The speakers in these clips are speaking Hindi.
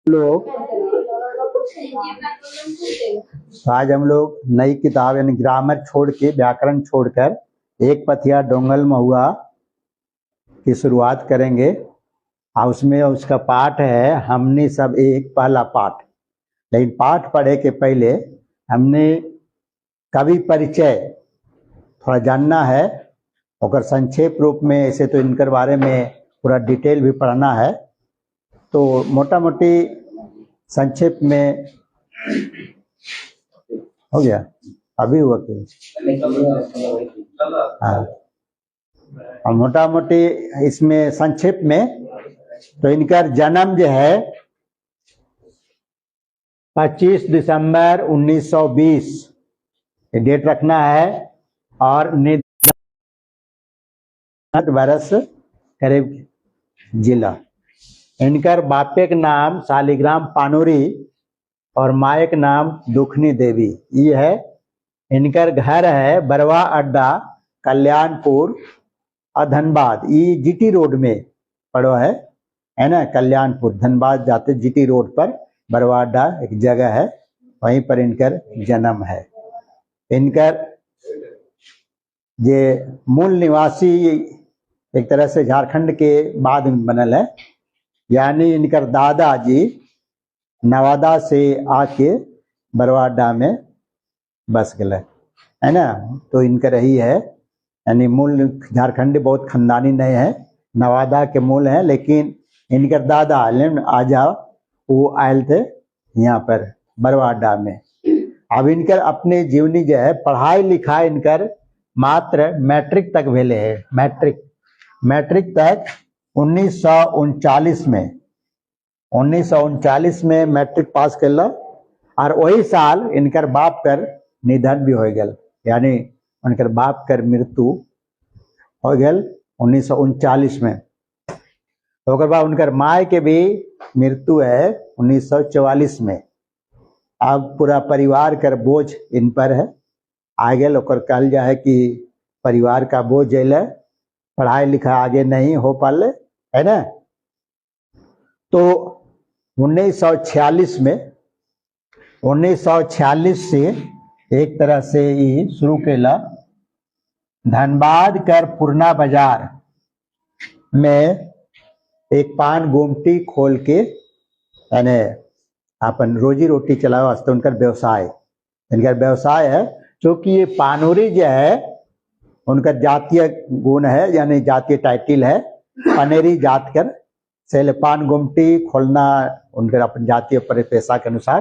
लोग आज हम लोग नई किताब यानी ग्रामर छोड़ के व्याकरण छोड़कर एक पथिया डोंगल महुआ की शुरुआत करेंगे। और उसमें उसका पाठ है हमने सब एक पहला पाठ। लेकिन पाठ पढ़े के पहले हमने कवि परिचय थोड़ा जानना है और संक्षेप रूप में, ऐसे तो इनकर बारे में पूरा डिटेल भी पढ़ना है, तो मोटा मोटी संक्षेप में हो गया। अभी हुआ हाँ, और मोटा मोटी इसमें संक्षेप में तो इनका जन्म जो है 25 दिसंबर 1920 डेट रखना है और वर्ष करीब जिला। इनकर बापे का नाम शालिग्राम पानोरी और माए का नाम दुखनी देवी। ये है इनकर घर है बरवा अड्डा कल्याणपुर और धनबाद। ये जीटी रोड में पड़ो है ना, कल्याणपुर धनबाद जाते जीटी रोड पर बरवा अड्डा एक जगह है, वहीं पर इनकर जन्म है। इनकर ये मूल निवासी एक तरह से झारखंड के बाद में बनल है, यानी इनकर दादाजी नवादा से आके बरवाडा में बस गए है ना। तो इनका रही है यानी मूल झारखंड बहुत खानदानी नहीं है, नवादा के मूल है, लेकिन इनकर दादा आजा वो आयल थे यहाँ पर बरवाडा में। अब इनकर अपने जीवनी जो है पढ़ाई लिखाई इनकर मात्र मैट्रिक तक भेले है। मैट्रिक तक 1939 में मैट्रिक पास कर और वही साल इनकर बाप कर निधन भी हो गया, यानी उनकर बाप कर मृत्यु हो गया 1939 में। तो बाद उनकर माय के भी मृत्यु है 1944 में। अब पूरा परिवार कर बोझ इन पर है आ गया। कहल जा है कि परिवार का बोझ है, पढ़ाई लिखाई आगे नहीं हो पाले है ना। तो 1946 से एक तरह से ये शुरू केला। धनबाद कर पुरना बाजार में एक पान गुमटी खोल के यानी अपन रोजी रोटी चलावे वास्ते उनका व्यवसाय है। क्योंकि ये पानोरी जो है उनका जातीय गुण है, यानी जातीय टाइटिल है, पनेरी जात कर से पान गुमटी खोलना उनके अपन जातीय पेशा के अनुसार।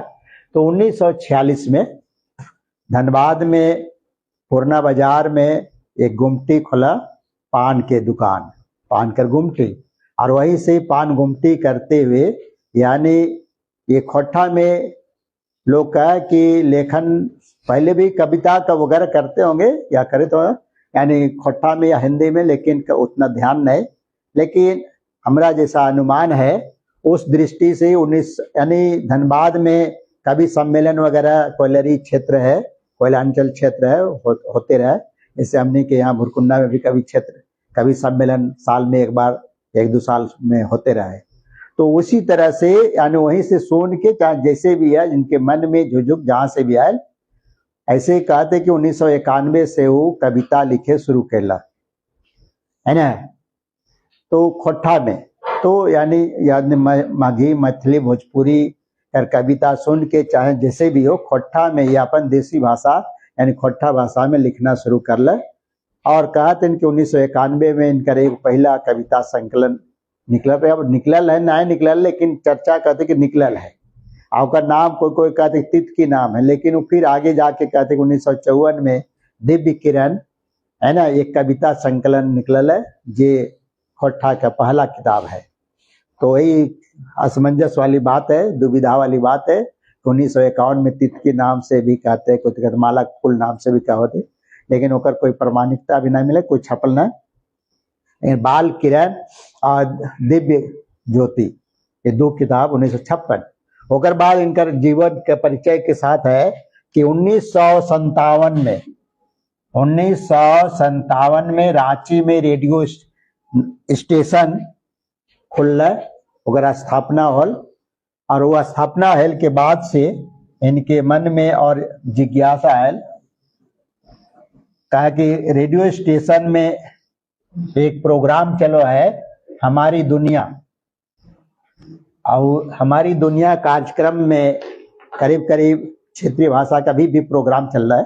तो 1946 में धनबाद में पुरना बाजार में एक गुमटी खोला, पान के दुकान, पान कर गुमटी, और वहीं से पान गुमटी करते हुए यानी ये खोट्ठा में लोग कहा कि लेखन पहले भी कविता का वगैरह करते होंगे या करे तो यानी खोट्ठा में या हिंदी में, लेकिन उतना ध्यान नहीं। लेकिन हमारा जैसा अनुमान है उस दृष्टि से 19 यानी धनबाद में कवि सम्मेलन वगैरह कोयलरी क्षेत्र है, कोयलांचल क्षेत्र है, होते रहे। जैसे हमने के यहाँ भुरकुंडा में भी कवि सम्मेलन साल में एक बार 1-2 साल में होते रहे। तो उसी तरह से यानी वहीं से सुन के चाहे जैसे भी है जिनके मन में झुझुक जहाँ से भी आए, ऐसे कहते कि 1991 से वो कविता लिखे शुरू कैला है ना। तो खोट्ठा में तो यानी माघी मैथिली भोजपुरी कर कविता सुन के चाहे जैसे भी हो, खोट्ठा में ये अपन देसी भाषा यानी खोट्ठा भाषा में लिखना शुरू कर ले। और कहते हैं कि 1991 में इनका एक पहला कविता संकलन निकल, अब निकलल है नहीं निकलल, लेकिन चर्चा कहते कि निकलल है। आपका नाम कोई कहते तित की नाम है, लेकिन वो फिर आगे जाके कहते 1954 में दिव्य किरण है ना एक कविता संकलन निकलल है, जे खोट्ठा का पहला किताब है। तो वही असमंजस वाली बात है, दुविधा वाली बात है। 1951 में तित के नाम से भी कहते हैं, कोई माला फूल नाम से भी कहते, लेकिन ओकर कोई प्रमाणिकता भी नहीं मिले, कोई छपल नहीं। बाल किरण और दिव्य ज्योति ये 2 किताब 1956। ओकर बाद इनकर जीवन के परिचय के साथ है कि 1957 में रांची में रेडियो स्टेशन खुल, स्थापना होल। और वो स्थापना हेल के बाद से इनके मन में और जिज्ञासा है, कहा कि रेडियो स्टेशन में एक प्रोग्राम चलो है हमारी दुनिया, और हमारी दुनिया कार्यक्रम में करीब करीब क्षेत्रीय भाषा का भी प्रोग्राम चल रहा है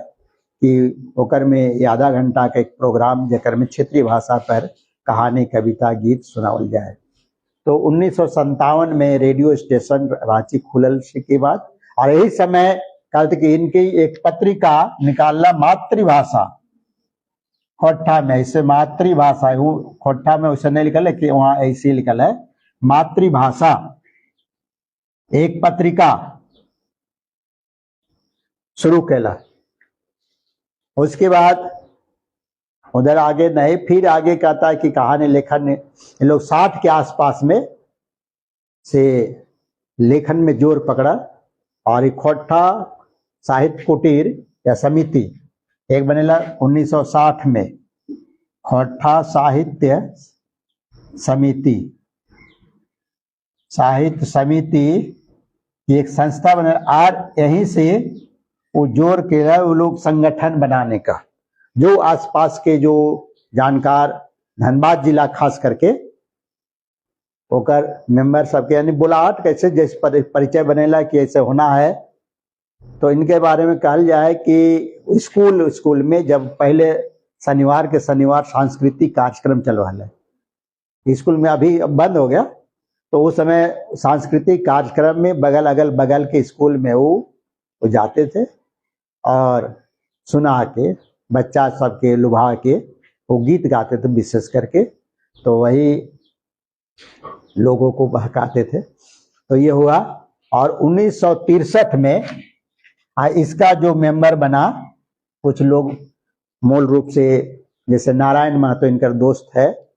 कि ओकर में ये आधा घंटा का एक प्रोग्राम जेकर में क्षेत्रीय भाषा पर कहानी कविता गीत सुनावल जाए। तो 1957 में रेडियो स्टेशन रांची खुलल के बाद, और यही समय कहते कि इनकी एक पत्रिका निकालना मातृभाषा खोट्ठा में, ऐसे मातृभाषा खोट्ठा में वैसे नहीं लिखल है कि वहां ऐसे लिखल है मातृभाषा, एक पत्रिका शुरू कैला। उसके बाद उधर आगे नहीं, फिर आगे कहता है कि कहानी लेखन इन लोग 60 के आसपास में से लेखन में जोर पकड़ा, और एक खोट्ठा साहित्य कुटीर या समिति एक बनेला 1960 में, खोट्ठा साहित्य समिति, साहित्य समिति की एक संस्था बने, और यहीं से वो जोर के वो लोग संगठन बनाने का, जो आसपास के जो जानकार धनबाद जिला खास करके होकर मेंबर सबके, यानी बुलाहट कैसे जैसे परिचय बनेला कि ऐसे होना है। तो इनके बारे में कहल जाए कि स्कूल में जब पहले शनिवार के शनिवार सांस्कृतिक कार्यक्रम चल रहा है, स्कूल में अभी बंद हो गया, तो उस समय सांस्कृतिक कार्यक्रम में अगल बगल के स्कूल में वो जाते थे और सुना के बच्चा सबके लुभा के वो गीत गाते थे विशेष करके, तो वही लोगों को बहकाते थे। तो ये हुआ, और 1963 में इसका जो मेंबर बना कुछ लोग मूल रूप से, जैसे नारायण महतो इनकर दोस्त है,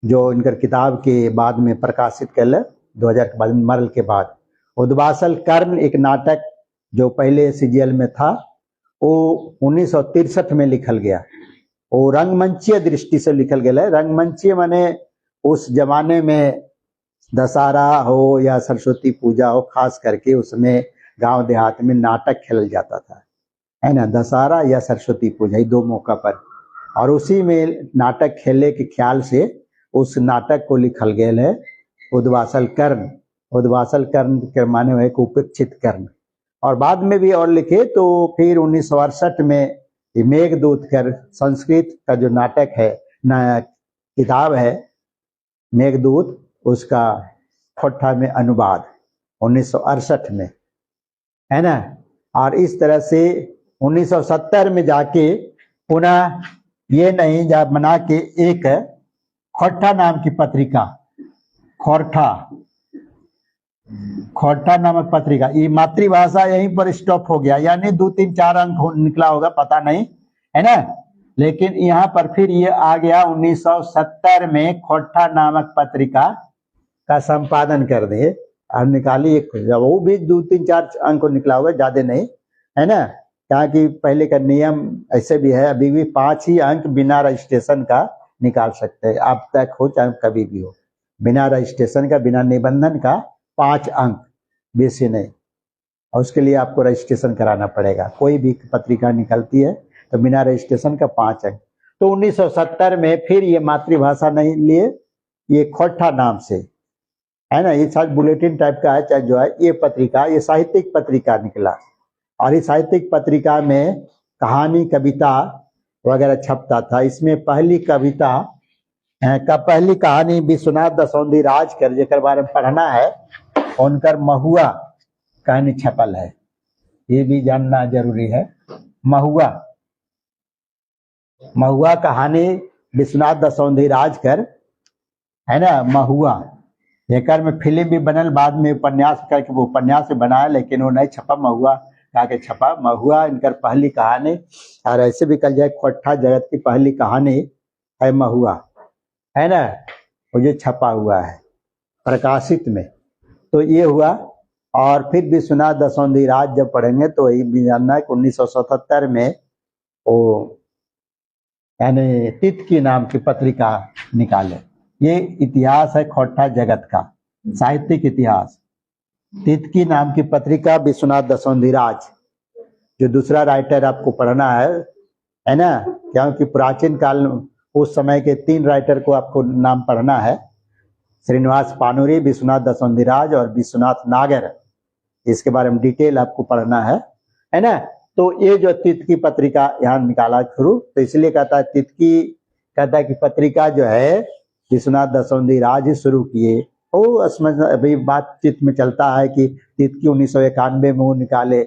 जो इनकर किताब के बाद में प्रकाशित कल 2000 के बाद मरल के बाद, उद्वासल कर्ण एक नाटक जो पहले सीजीएल में था वो 1963 में लिखल गया। वो रंगमंचीय दृष्टि से लिखल गया है। रंगमंचीय माने उस जमाने में दशहरा हो या सरस्वती पूजा हो, खास करके उसमें गांव देहात में नाटक खेल जाता था, है ना, दशहरा या सरस्वती पूजा, ये दो मौका पर, और उसी में नाटक खेलने के ख्याल से उस नाटक को लिखल गया है उद्वासल कर्ण। उद्वासल कर्ण के माने हुए उपेक्षित कर्ण, और बाद में भी और लिखे। तो फिर 1968 में मेघदूत कर संस्कृत का जो नाटक है, नया किताब है मेघदूत, उसका खोट्ठा में अनुवाद 1968 में, है ना। और इस तरह से 1970 में जाके पुनः ये नहीं जा बना के एक खोट्ठा नाम की पत्रिका, खोट्ठा नामक पत्रिका, ये मातृभाषा यहीं पर स्टॉप हो गया, यानी 2-3-4 अंक निकला होगा पता नहीं, है ना। लेकिन यहाँ पर फिर ये आ गया 1970 में खोट्ठा नामक पत्रिका का संपादन कर दिए और निकाली एक, वो भी 2-3-4 अंक निकला होगा, ज्यादा नहीं, है ना। क्या कि पहले का नियम ऐसे भी है, अभी भी 5 ही अंक बिना रजिस्ट्रेशन का निकाल सकते हैं, अब तक हो चाहे कभी भी हो, बिना रजिस्ट्रेशन का, बिना निबंधन का 5 अंक, बेसी नहीं। और उसके लिए आपको रजिस्ट्रेशन कराना पड़ेगा, कोई भी पत्रिका निकलती है तो बिना रजिस्ट्रेशन का 5 अंक। तो 1970 में फिर ये मातृभाषा नहीं लिए, ये खोट्ठा नाम से, है ना, ये शायद बुलेटिन टाइप का है, चाहे जो है, ये पत्रिका, ये साहित्यिक पत्रिका निकला, और इस साहित्यिक पत्रिका में कहानी कविता वगैरह छपता था। इसमें पहली कविता का पहली कहानी विश्वनाथ दसौंधी राज कर जेकर बारे में पढ़ना है, उनकर महुआ कहानी छपल है, ये भी जानना जरूरी है। महुआ कहानी विश्वनाथ दसौंधी राज कर, है ना, महुआ, जेकर में फिल्म भी बनल, बाद में उपन्यास करके वो उपन्यास भी बनाया, लेकिन वो नहीं छपा, महुआ कहा के छपा। महुआ इनकर पहली कहानी, और ऐसे भी कल जाए खोट्ठा जगत की पहली कहानी है महुआ, है ना, वो जो छपा हुआ है प्रकाशित में। तो ये हुआ, और फिर विश्वनाथ दसौंधी राज जब पढ़ेंगे तो यही भी जानना है कि 1977 में वो यानी तित की नाम की पत्रिका निकाले। ये इतिहास है खोट्ठा जगत का, साहित्यिक इतिहास। तितकी नाम की पत्रिका विश्वनाथ दसोंधिराज, जो दूसरा राइटर आपको पढ़ना है ना, क्योंकि प्राचीन काल उस समय के 3 राइटर को आपको नाम पढ़ना है, श्रीनिवास पानुरी, विश्वनाथ दसोंधिराज और विश्वनाथ नागर। इसके बारे में डिटेल आपको पढ़ना है ना। तो ये जो तितकी पत्रिका यहाँ निकाला शुरू, तो इसलिए कहता है तितकी, कहता है कि पत्रिका जो है विश्वनाथ दसोंधिराज ही शुरू किए। वो समझ अभी बातचीत में चलता है कि तितकी 1991 में वो निकाले,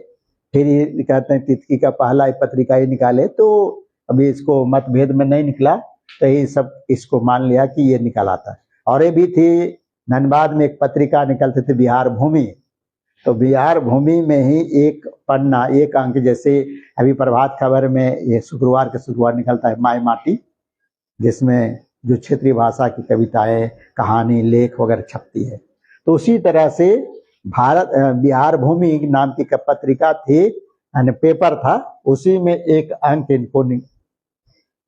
फिर ये कहते हैं तितकी का पहला पत्रिका ही निकाले। तो अभी इसको मतभेद में नहीं निकला, तो ये सब इसको मान लिया कि ये निकाला था। और ये भी थी धनबाद में एक पत्रिका निकलती थी बिहार भूमि, तो बिहार भूमि में ही एक पन्ना, एक अंक, जैसे अभी प्रभात खबर में ये शुक्रवार के शुक्रवार निकलता है माई माटी, जिसमें जो क्षेत्रीय भाषा की कविताएं, कहानी, लेख वगैरह छपती है। तो उसी तरह से बिहार भूमि नाम की पत्रिका थी, यानी पेपर था, उसी में एक अंक इनको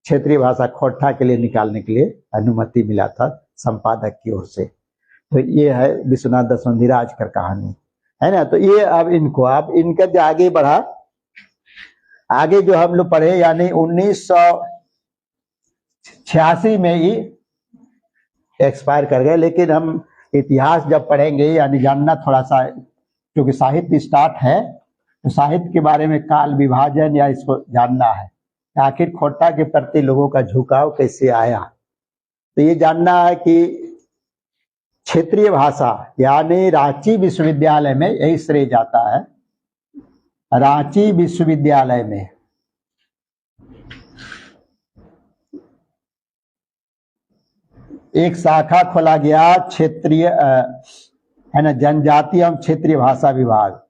क्षेत्रीय भाषा खोट्ठा के लिए निकालने के लिए अनुमति मिला था संपादक की ओर से। तो ये है विश्वनाथ दसोंधिराज का कहानी, है ना। तो ये अब इनका जो आगे बढ़ा, आगे जो हम लोग पढ़े, यानी 1986 में ही एक्सपायर कर गए। लेकिन हम इतिहास जब पढ़ेंगे, यानी जानना थोड़ा सा, क्योंकि साहित्य स्टार्ट है, तो साहित्य के बारे में काल विभाजन या इसको जानना है, आखिर खोट्ठा के प्रति लोगों का झुकाव कैसे आया। तो ये जानना है कि क्षेत्रीय भाषा, यानी रांची विश्वविद्यालय में यही श्रेय जाता है। रांची विश्वविद्यालय में एक शाखा खोला गया, क्षेत्रीय है ना, जनजातीय एवं क्षेत्रीय भाषा विभाग,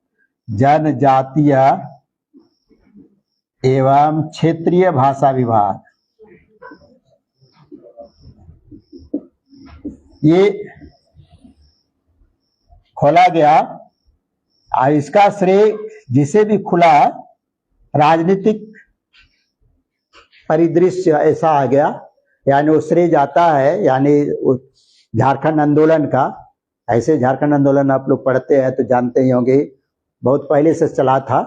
जनजातीय एवं क्षेत्रीय भाषा विभाग। ये खोला गया, और इसका श्रेय जिसे भी खुला, राजनीतिक परिदृश्य ऐसा आ गया, यानी वो श्रेय जाता है, यानी झारखंड आंदोलन का। ऐसे झारखंड आंदोलन आप लोग पढ़ते हैं तो जानते ही होंगे, बहुत पहले से चला था।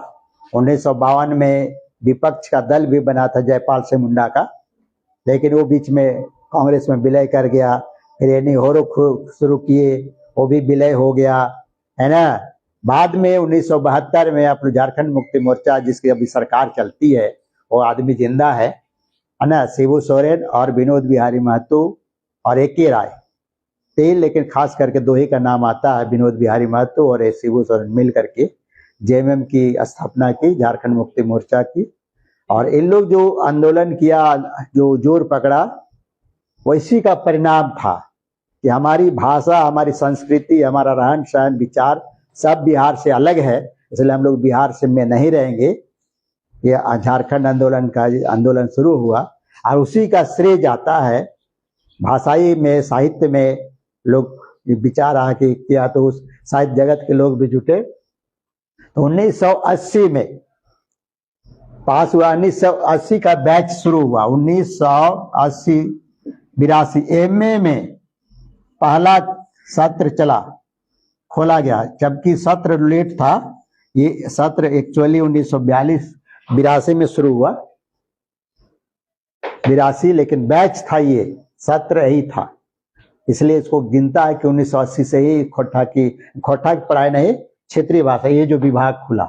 1952 में विपक्ष का दल भी बना था जयपाल सिंह मुंडा का, लेकिन वो बीच में कांग्रेस में विलय कर गया। फिर एनी होरो शुरू किए, वो भी विलय हो गया, है ना। बाद में 1972 में आप लोग झारखंड मुक्ति मोर्चा, जिसकी अभी सरकार चलती है, वो आदमी जिंदा है ना, शिबू सोरेन और विनोद बिहारी महतो और ए.के. राय थे, लेकिन खास करके 2 ही का नाम आता है, विनोद बिहारी महतो और शिबू सोरेन मिल करके जेएमएम की स्थापना की, झारखंड मुक्ति मोर्चा की। और इन लोग जो आंदोलन किया, जो जोर पकड़ा, वैसी का परिणाम था कि हमारी भाषा, हमारी संस्कृति, हमारा रहन सहन, विचार सब बिहार से अलग है, इसलिए हम लोग बिहार से में नहीं रहेंगे। ये झारखंड आंदोलन का आंदोलन शुरू हुआ, और उसी का श्रेय जाता है भाषाई में, साहित्य में लोग विचार आके किया, तो उस साहित्य जगत के लोग भी जुटे। तो 1980 में पास हुआ, 1980 का बैच शुरू हुआ, 1980-82 एमए में पहला सत्र चला, खोला गया, जबकि सत्र लेट था। ये सत्र एक्चुअली 1982 में शुरू हुआ, 82, लेकिन बैच था, ये सत्र ही था, इसलिए इसको गिनता है कि 1980 से ही खोट्ठा की पढ़ाई नहीं, क्षेत्रीय भाषा, ये जो विभाग खुला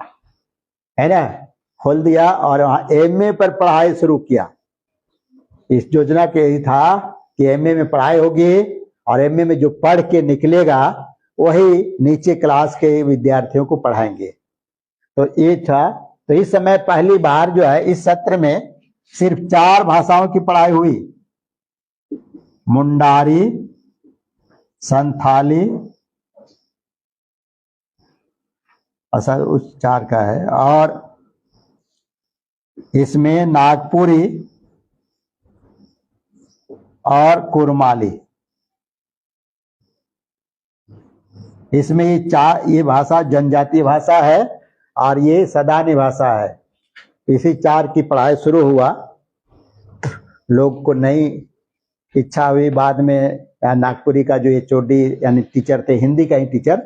है ना, खोल दिया, और वहाँ एमए पर पढ़ाई शुरू किया। इस योजना के ही था कि एमए में पढ़ाई होगी, और एमए में जो पढ़ के निकलेगा वही नीचे क्लास के विद्यार्थियों को पढ़ाएंगे। तो ये था। तो इस समय पहली बार जो है, इस सत्र में सिर्फ 4 भाषाओं की पढ़ाई हुई, मुंडारी, संथाली, असल उस 4 का है, और इसमें नागपुरी और कुरमाली, इसमें ये भाषा जनजातीय भाषा है, और ये सदानी भाषा है। इसी 4 की पढ़ाई शुरू हुआ। लोग को नई इच्छा हुई, बाद में नागपुरी का जो एचओडी यानी टीचर थे, हिंदी का ही टीचर,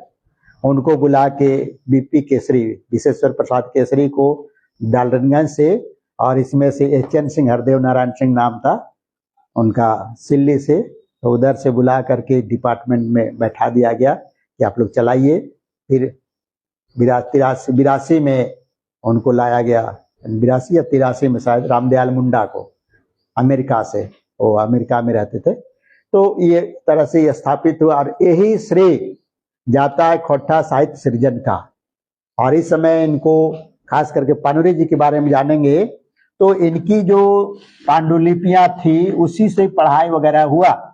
उनको बुला के बीपी केसरी, विशेश्वर प्रसाद केसरी को डाल्टनगंज से, और इसमें से एच.एन. सिंह, हरदेव नारायण सिंह नाम था उनका, सिल्ली से, तो उधर से बुला करके डिपार्टमेंट में बैठा दिया गया कि आप लोग चलाइए। फिर 82 में उनको लाया गया, 82 या 83 में शायद, रामदयाल मुंडा को अमेरिका से, वो अमेरिका में रहते थे। तो ये तरह से ये स्थापित हुआ, और यही श्रेय जाता है खोट्टा साहित्य सृजन का। और इस समय इनको खास करके पानुरी जी के बारे में जानेंगे तो इनकी जो पांडुलिपियां थी उसी से पढ़ाई वगैरह हुआ।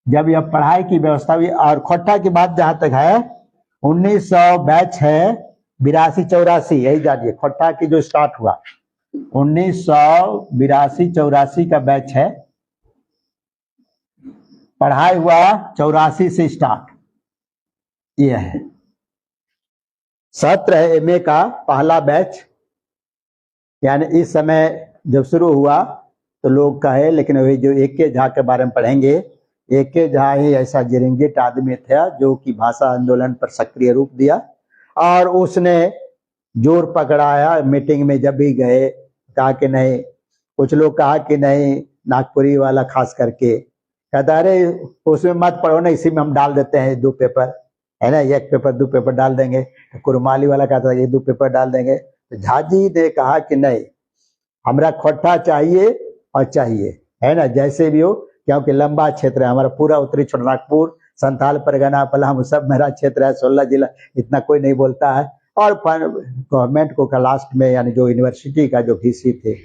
जब यह पढ़ाई की व्यवस्था हुई, और खोट्टा की बात जहां तक है 1900 बैच है 82-84, यही जानिए खोट्टा की जो स्टार्ट हुआ 1982-84 का बैच है। पढ़ाई हुआ 84 से स्टार्ट, ये है। सत्र है एमए का पहला बैच, यानी इस समय जब शुरू हुआ तो लोग कहे, लेकिन वही जो ए.के. झा के बारे में पढ़ेंगे, ए.के. झा ही ऐसा जिरंगिट आदमी था जो कि भाषा आंदोलन पर सक्रिय रूप दिया, और उसने जोर पकड़ाया। मीटिंग में जब भी गए कहा कि नहीं, कुछ लोग कहा कि नहीं, नागपुरी वाला खास करके कहता अरे उसमें मत पढ़ो ना, इसी में हम डाल देते हैं 2 पेपर, है ना, 1 पेपर 2 पेपर डाल देंगे। कुरमाली वाला कहता ये 2 पेपर डाल देंगे। तो झा जी ने कहा कि नहीं, हमारा खोट्टा चाहिए और चाहिए, है ना, जैसे भी हो, क्योंकि लंबा क्षेत्र है हमारा, पूरा उत्तरी छोटानागपुर, संथाल परगना, पलामू सब मेरा क्षेत्र है, 16 जिला, इतना कोई नहीं बोलता है। और गवर्नमेंट को लास्ट में, यानी जो यूनिवर्सिटी का जो वीसी थे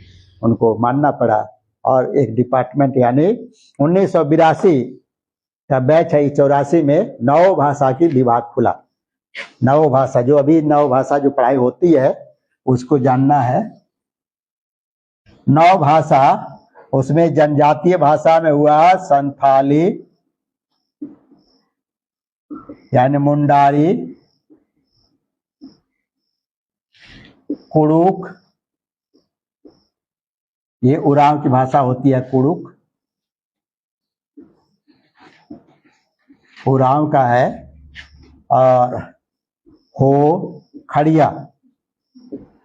उनको मानना पड़ा, और एक डिपार्टमेंट, यानी 1982 का बैच है, 84 में नव भाषा की विभाग खुला। नव भाषा, जो अभी नव भाषा जो पढ़ाई होती है उसको जानना है। नव भाषा, उसमें जनजातीय भाषा में हुआ संथाली, यानी मुंडारी, कुड़ुक, ये उरांव की भाषा होती है, कुड़ुक उरांव का है, और हो, खड़िया,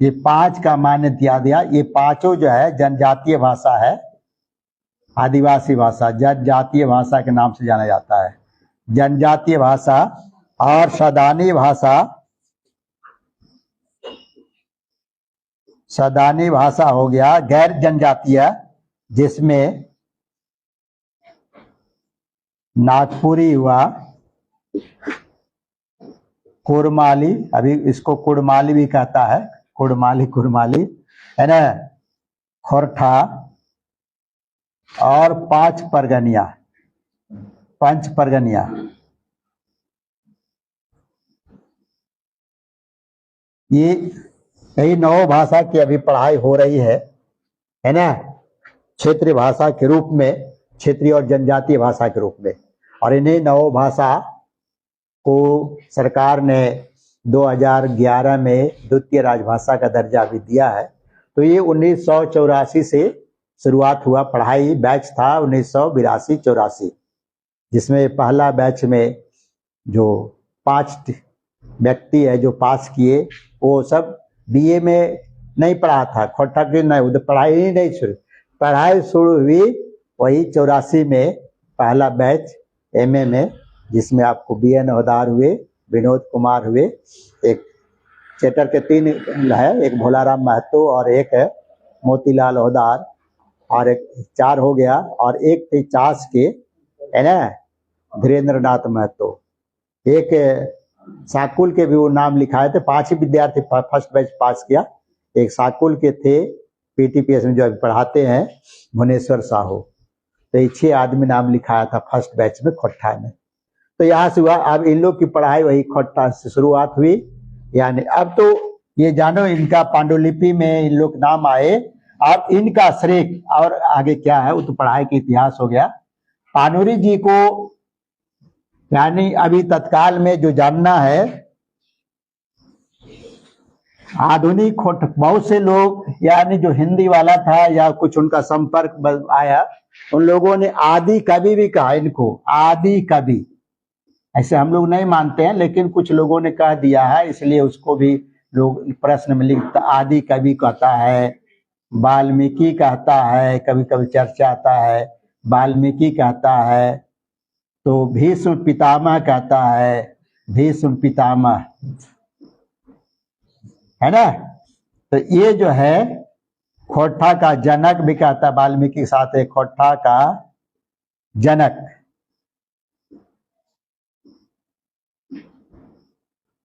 ये 5 का मान्य दिया। ये पांचों जो है जनजातीय भाषा है, आदिवासी भाषा, जनजातीय भाषा के नाम से जाना जाता है, जनजातीय भाषा। और सदानी भाषा, सदानी भाषा हो गया गैर जनजातीय, जिसमें नागपुरी हुआ, कुड़माली, अभी इसको कुड़माली भी कहता है, कुड़माली है ना, खोरठा, और 5 परगनिया, पंच परगनिया। ये यही 9 भाषा की अभी पढ़ाई हो रही है ना, क्षेत्रीय भाषा के रूप में, क्षेत्रीय और जनजातीय भाषा के रूप में। और इन्हीं 9 भाषा को सरकार ने 2011 में द्वितीय राजभाषा का दर्जा भी दिया है। तो ये 1984 से शुरुआत हुआ, पढ़ाई बैच था 1982-84, जिसमें पहला बैच में जो 5 व्यक्ति है जो पास किए, वो सब बीए में नहीं पढ़ा था, खोट्टा की नहीं, उधर पढ़ाई ही नहीं शुरू, पढ़ाई शुरू हुई वही 84 में, पहला बैच एमए में, जिसमें आपको बीएन हवदार हुए, विनोद कुमार हुए, एक चेटर के 3 है, एक भोलाराम महतो और एक है मोतीलाल हवदार, और एक 4 हो गया, और एक थे चास के, है ना, धीरेन्द्र नाथ महतो, एक साकुल के भी वो नाम लिखाए थे, 5 ही विद्यार्थी फर्स्ट बैच पास किया। एक साकुल के थे पीटीपीएस में जो अभी पढ़ाते हैं, भुवनेश्वर साहू, तो ये 6 आदमी नाम लिखाया था फर्स्ट बैच में खोट्टा में। तो यहाँ से हुआ, अब इन लोग की पढ़ाई वही खोट्टा से शुरुआत हुई। यानी अब तो ये जानो इनका पांडुलिपि में इन लोग नाम आए, अब इनका श्रेय और आगे क्या है वो तो पढ़ाई के इतिहास हो गया। पानुरी जी को यानी अभी तत्काल में जो जानना है, आधुनिक खोट, बहुत से लोग यानी जो हिंदी वाला था या कुछ उनका संपर्क आया, उन लोगों ने आदि कवि भी कहा इनको, आदि कवि, ऐसे हम लोग नहीं मानते हैं, लेकिन कुछ लोगों ने कह दिया है, इसलिए उसको भी लोग प्रश्न में लिखता। आदि कवि कहता है, वाल्मीकि कहता है, कभी कभी चर्चा आता है वाल्मीकि कहता है, तो भीष्म पितामह कहता है, भीष्म पितामह, है ना। तो ये जो है खोट्ठा का जनक भी कहता है, वाल्मीकि के साथ एक खोट्ठा का जनक,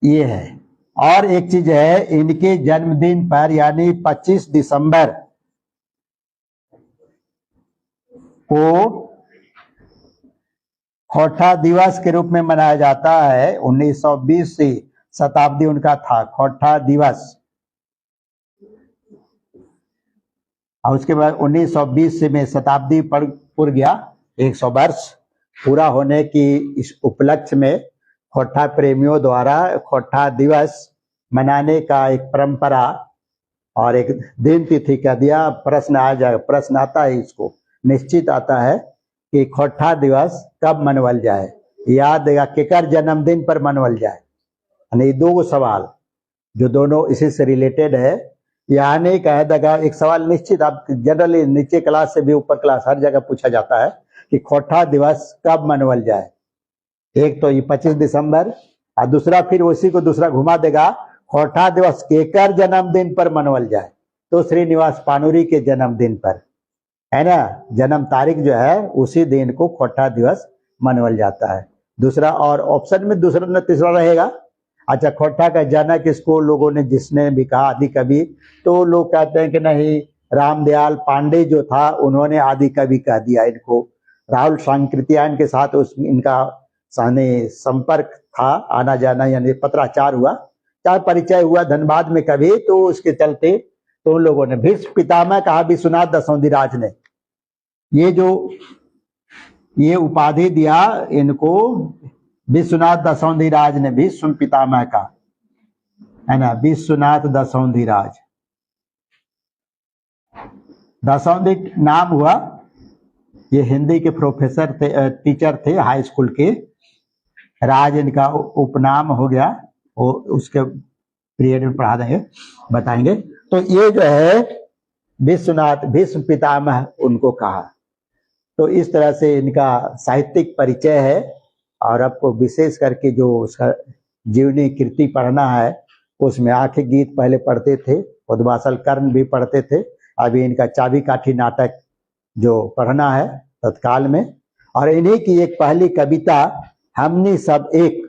ये है। और एक चीज है, इनके जन्मदिन पर यानी 25 दिसंबर को खोट्ठा दिवस के रूप में मनाया जाता है। 1920 से शताब्दी उनका था खोट्ठा दिवस, और उसके बाद 1920 से में शताब्दी पर पूर गया। 100 वर्ष पूरा होने की इस उपलक्ष्य में खोट्ठा प्रेमियों द्वारा खोट्ठा दिवस मनाने का एक परंपरा और एक दिन तिथि कह दिया। प्रश्न आ जाएगा, प्रश्न आता है, इसको निश्चित आता है कि खोट्ठा दिवस कब मनावल जाए, याद देगा केकर जन्मदिन पर मनावल जाए। यानी दो सवाल जो दोनों इसी से रिलेटेड है, यहाँ नहीं कह देगा। एक सवाल निश्चित, आप जनरली नीचे क्लास से भी ऊपर क्लास हर जगह पूछा जाता है कि खोट्ठा दिवस कब मनावल जाए। एक तो ये 25 दिसंबर, और दूसरा फिर उसी को दूसरा घुमा देगा, खोट्ठा दिवस केकर जन्मदिन पर मनावल जाए, तो श्रीनिवास पानुरी के जन्मदिन पर, है ना। जन्म तारीख जो है उसी दिन को खोट्ठा दिवस मनावल जाता है। दूसरा और ऑप्शन में दूसरा न तीसरा रहेगा। अच्छा, खोट्ठा का जनक इसको लोगों ने जिसने भी कहा आदि कवि, तो लोग कहते हैं कि नहीं, रामदयाल पांडे जो था उन्होंने आदि कवि कह दिया इनको। राहुल सांकृत्यायन के साथ उस इनका संपर्क था, आना जाना यानी पत्राचार हुआ, चाहे परिचय हुआ धनबाद में कभी, तो उसके चलते तो उन लोगों ने भीष्म पितामह कहा विश्वनाथ दसौंधीराज ने। ये उपाधि दिया इनको विश्वनाथ दसौंधीराज ने, भीष्म पितामह का, है ना, विश्वनाथ दसौंधीराज। दसौंधी नाम हुआ, ये हिंदी के प्रोफेसर थे, टीचर थे हाई स्कूल के। राज इनका उपनाम हो गया, वो उसके पीरियड में पढ़ा देंगे, बताएंगे। तो ये जो है विश्वनाथ भीष्म पितामह उनको कहा। तो इस तरह से इनका साहित्यिक परिचय है। और आपको विशेष करके जो उसका जीवनी कृति पढ़ना है, उसमें आंखें गीत पहले पढ़ते थे, उद्वासल कर्ण भी पढ़ते थे। अभी इनका चाबी काठी नाटक जो पढ़ना है तत्काल में, और इन्हीं की एक पहली कविता हमनी सब एक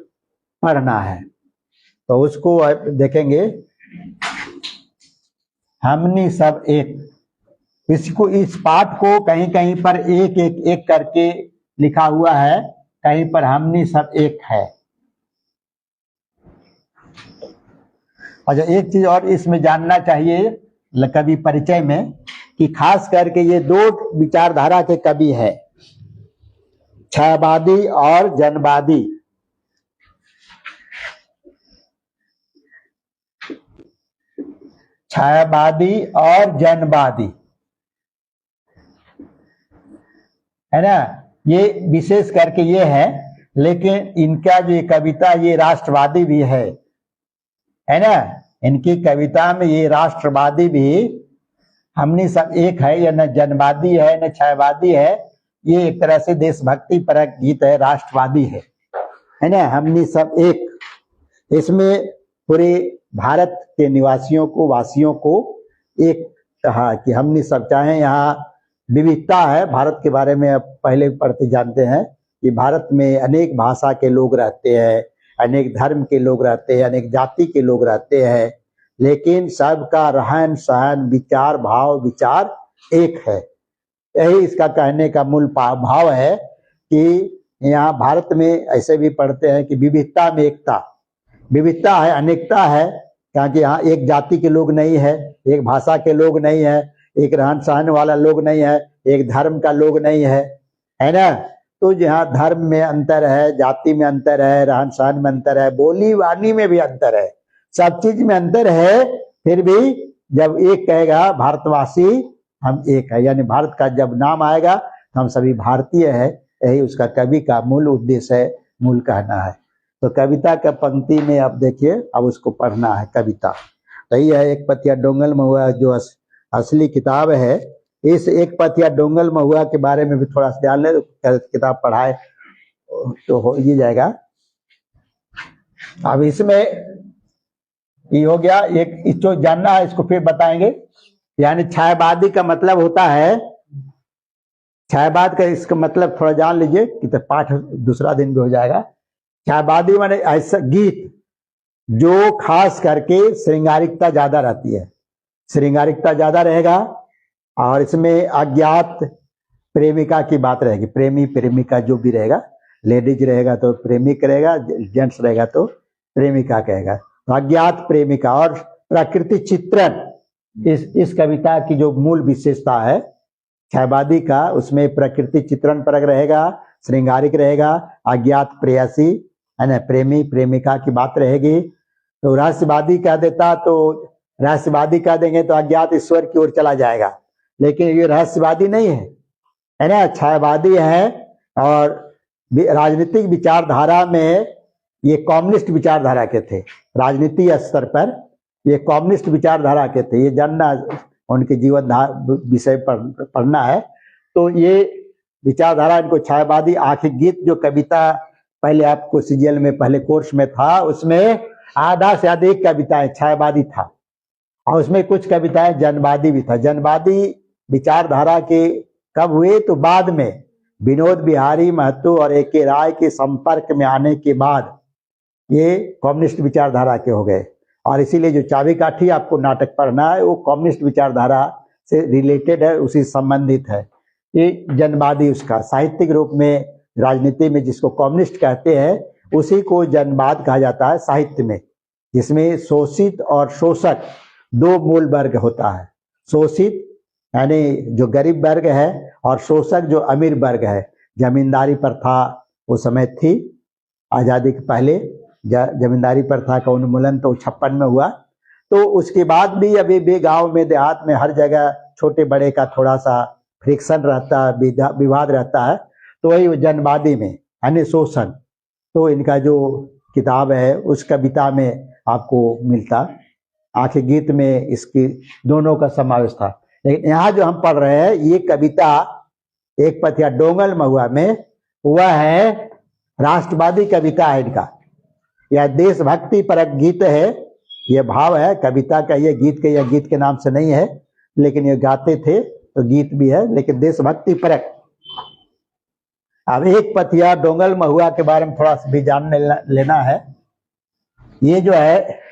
पढ़ना है, तो उसको देखेंगे। हमनी सब एक, इसको इस पाठ को कहीं कहीं पर एक एक एक करके लिखा हुआ है, कहीं पर हमनी सब एक है। अच्छा, एक चीज और इसमें जानना चाहिए कवि परिचय में, कि खास करके ये दो विचारधारा के कवि है, छायावादी और जनवादी। छायावादी और जनवादी, है ना, ये विशेष करके ये है। लेकिन इनका जो कविता ये राष्ट्रवादी भी है ना। इनकी कविता में ये राष्ट्रवादी भी, हमनी सब एक है, या न जनवादी है न छायावादी है, ये एक तरह से देशभक्ति परक गीत है, राष्ट्रवादी है ना। हमनी सब एक, इसमें पूरे भारत के निवासियों को, वासियों को एक कहा कि हमनी सब, चाहे यहाँ विविधता है भारत के बारे में, अब पहले पढ़ते जानते हैं कि भारत में अनेक भाषा के लोग रहते हैं, अनेक धर्म के लोग रहते हैं, अनेक जाति के लोग रहते हैं, लेकिन सबका रहन सहन विचार भाव विचार एक है। यही इसका कहने का मूल भाव है कि यहाँ भारत में ऐसे भी पढ़ते हैं कि विविधता में एकता, विविधता है अनेकता है, क्योंकि यहाँ एक जाति के लोग नहीं है, एक भाषा के लोग नहीं है, एक रहन सहन वाला लोग नहीं है, एक धर्म का लोग नहीं है ना। तो जहाँ धर्म में अंतर है, जाति में अंतर है, रहन सहन में अंतर है, बोली वाणी में भी अंतर है, सब चीज में अंतर है, फिर भी जब एक कहेगा भारतवासी हम एक है, यानी भारत का जब नाम आएगा तो हम सभी भारतीय है। यही उसका कवि का मूल उद्देश्य है, मूल कहना है। तो कविता का पंक्ति में आप देखिए, अब उसको पढ़ना है कविता। तो ये है एक पतिया डोंगल महुआ जो असली किताब है। इस एक पतिया डोंगल महुआ के बारे में भी थोड़ा सा ध्यान ले, किताब पढ़ाए तो हो ही जाएगा। अब इसमें ये हो गया एक, जो जानना है इसको फिर बताएंगे। यानी छायावादी का मतलब होता है, छायावाद का इसका मतलब थोड़ा जान लीजिए कि तो पाठ दूसरा दिन भी हो जाएगा। छायावादी माने ऐसा गीत जो खास करके श्रृंगारिकता ज्यादा रहती है, श्रृंगारिकता ज्यादा रहेगा और इसमें अज्ञात प्रेमिका की बात रहेगी। प्रेमी प्रेमिका जो भी रहेगा, लेडीज रहेगा तो प्रेमिक रहेगा, जेंट्स रहेगा तो प्रेमिका कहेगा। तो अज्ञात प्रेमिका और प्रकृति चित्रण इस कविता की जो मूल विशेषता है छायावादी का, उसमें प्रकृति चित्रण परक रहेगा, श्रृंगारिक रहेगा, अज्ञात प्रेयसी है ना, प्रेमी प्रेमिका की बात रहेगी। तो रहस्यवादी कह देता तो रहस्यवादी कह देंगे तो अज्ञात ईश्वर की ओर चला जाएगा, लेकिन ये रहस्यवादी नहीं है ना, छायावादी है। और राजनीतिक विचारधारा में ये कम्युनिस्ट विचारधारा के थे, राजनीति स्तर पर ये कम्युनिस्ट विचारधारा के थे। ये जानना, उनके जीवन विषय पर पढ़ना है। तो ये विचारधारा इनको छायावादी आखिर गीत जो कविता पहले आपको सीजीएल में पहले कोर्स में था, उसमें आधा से अधिक कविताएं छायावादी था और उसमें कुछ कविताएं जनवादी भी था। जनवादी विचारधारा के कब हुए तो बाद में विनोद बिहारी महतो और ए के राय के संपर्क में आने के बाद ये कम्युनिस्ट विचारधारा के हो गए। और इसीलिए जो चाबी काठी आपको नाटक पढ़ना है वो कम्युनिस्ट विचारधारा से रिलेटेड है, उसी संबंधित है। ये जनवादी उसका साहित्यिक रूप में, राजनीति में जिसको कम्युनिस्ट कहते हैं उसी को जनवाद कहा जाता है साहित्य में, जिसमें शोषित और शोषक दो मूल वर्ग होता है। शोषित यानी जो गरीब वर्ग है और शोषक जो अमीर वर्ग है। जमींदारी प्रथा उस समय थी, आज़ादी के पहले जमींदारी प्रथा का उन्मूलन तो 56 में हुआ। तो उसके बाद भी अभी भी गांव में देहात में हर जगह छोटे बड़े का थोड़ा सा फ्रिक्शन रहता है, विवाद रहता है। तो वही जनवादी में यानी शोषण, तो इनका जो किताब है उस कविता में आपको मिलता। आखिर गीत में इसकी दोनों का समावेश था। लेकिन यहाँ जो हम पढ़ रहे हैं ये कविता एक पतिया डोंगल महुआ में, वह है राष्ट्रवादी कविता है इनका। यह देशभक्ति परक गीत है, यह भाव है कविता का। ये गीत के, यह गीत के नाम से नहीं है, लेकिन ये गाते थे तो गीत भी है, लेकिन देशभक्ति परक। अब एक पतिया डोंगल महुआ के बारे में थोड़ा सा भी जानने लेना है। ये जो है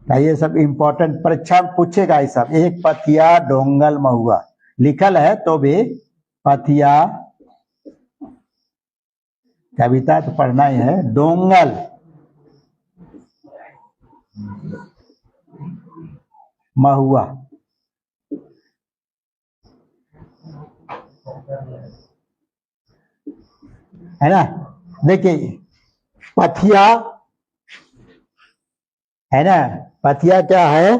ये सब इम्पोर्टेंट परीक्षा में पूछेगा ये सब। एक पतिया डोंगल महुआ लिखल है तो भी पतिया कविता तो पढ़ना ही है। डोंगल महुआ है ना। देखिए पथिया है ना, पथिया क्या है,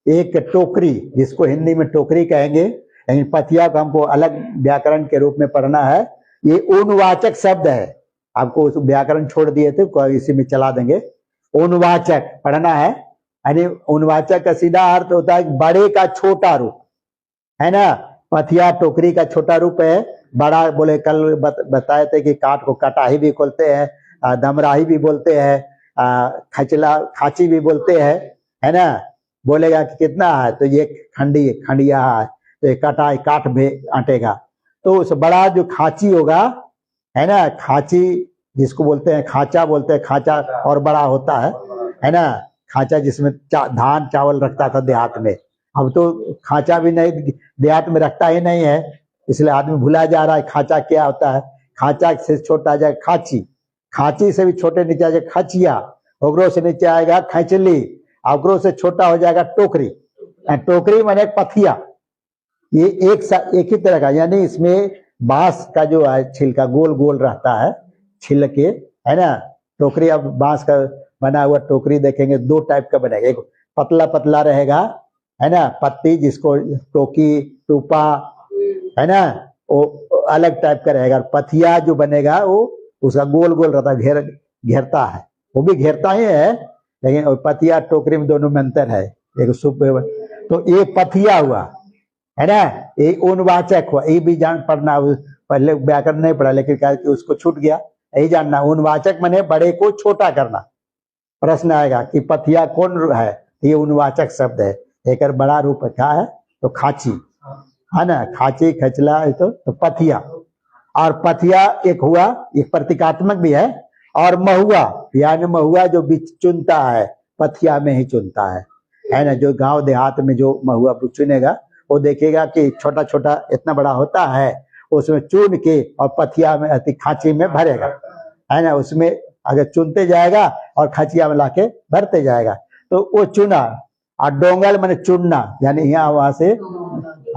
एक टोकरी, जिसको हिंदी में टोकरी कहेंगे, लेकिन पथिया को हमको अलग व्याकरण के रूप में पढ़ना है। ये उनवाचक शब्द है, आपको उस व्याकरण छोड़ दिए थे, इसी में चला देंगे। उनवाचक पढ़ना है, यानी उनवाचक का सीधा अर्थ होता है बड़े का छोटा रूप, है ना। पथिया टोकरी का छोटा रूप है। बड़ा बोले कल बताए थे कि काट को कटाही भी बोलते हैं, दमराही भी बोलते हैं, खचला खाची भी बोलते हैं, है ना। बोलेगा कि कितना है तो ये खंडिया है, तो ये कटा काट भी आटेगा। तो उस बड़ा जो खाची होगा, है ना, खाची जिसको बोलते हैं खाचा बोलते हैं, खाचा और बड़ा होता है ना। खाचा जिसमें धान चावल रखता था देहात में, अब तो खाचा भी नहीं देहात में रखता ही नहीं है, इसलिए आदमी भुला जा रहा है खाचा क्या होता है। खाचा से छोटा आ जाएगा खाची, खाची से भी छोटे नीचे आ जाएगा खचिया, ओकरो से नीचे आएगा खैचली, ओकरो से छोटा हो जाएगा टोकरी। टोकरी माने पथिया, ये एक ही तरह का, यानी इसमें बांस का जो है छिलका गोल गोल रहता है छिलके, है ना। टोकरी अब बांस का बना हुआ टोकरी देखेंगे दो टाइप का बनेगा, एक पतला पतला रहेगा, है ना, पत्ती जिसको टोकी टूपा, है ना, वो अलग टाइप का रहेगा। और पथिया जो बनेगा वो उसका गोल गोल रहता है, घेरता है, वो भी घेरता ही है, लेकिन पथिया टोकरी में दोनों में अंतर है। एक सूप, तो ये पथिया हुआ है ना, ये उनवाचक हुआ। ये भी जान पढ़ना, पहले व्याकरण नहीं पढ़ा लेकिन कहा कि उसको छूट गया, यही जानना। उनवाचक माने बड़े को छोटा करना। प्रश्न आएगा कि पथिया कौन है, ये उनवाचक शब्द है। एक बड़ा रूप क्या है, तो खाची है ना, खाची खचला है तो पथिया। और पथिया एक हुआ, एक प्रतीकात्मक भी है। और महुआ, यानी महुआ जो बीच चुनता है, पथिया में ही चुनता है ना। जो गांव देहात में जो महुआ चुनेगा वो देखेगा कि छोटा छोटा इतना बड़ा होता है, उसमें चुन के और पथिया में खांची में भरेगा, है ना। उसमें अगर चुनते जाएगा और खाचिया में लाके भरते जाएगा, तो वो चुना। और डोंगल मैंने चुनना, यानी यहाँ वहां से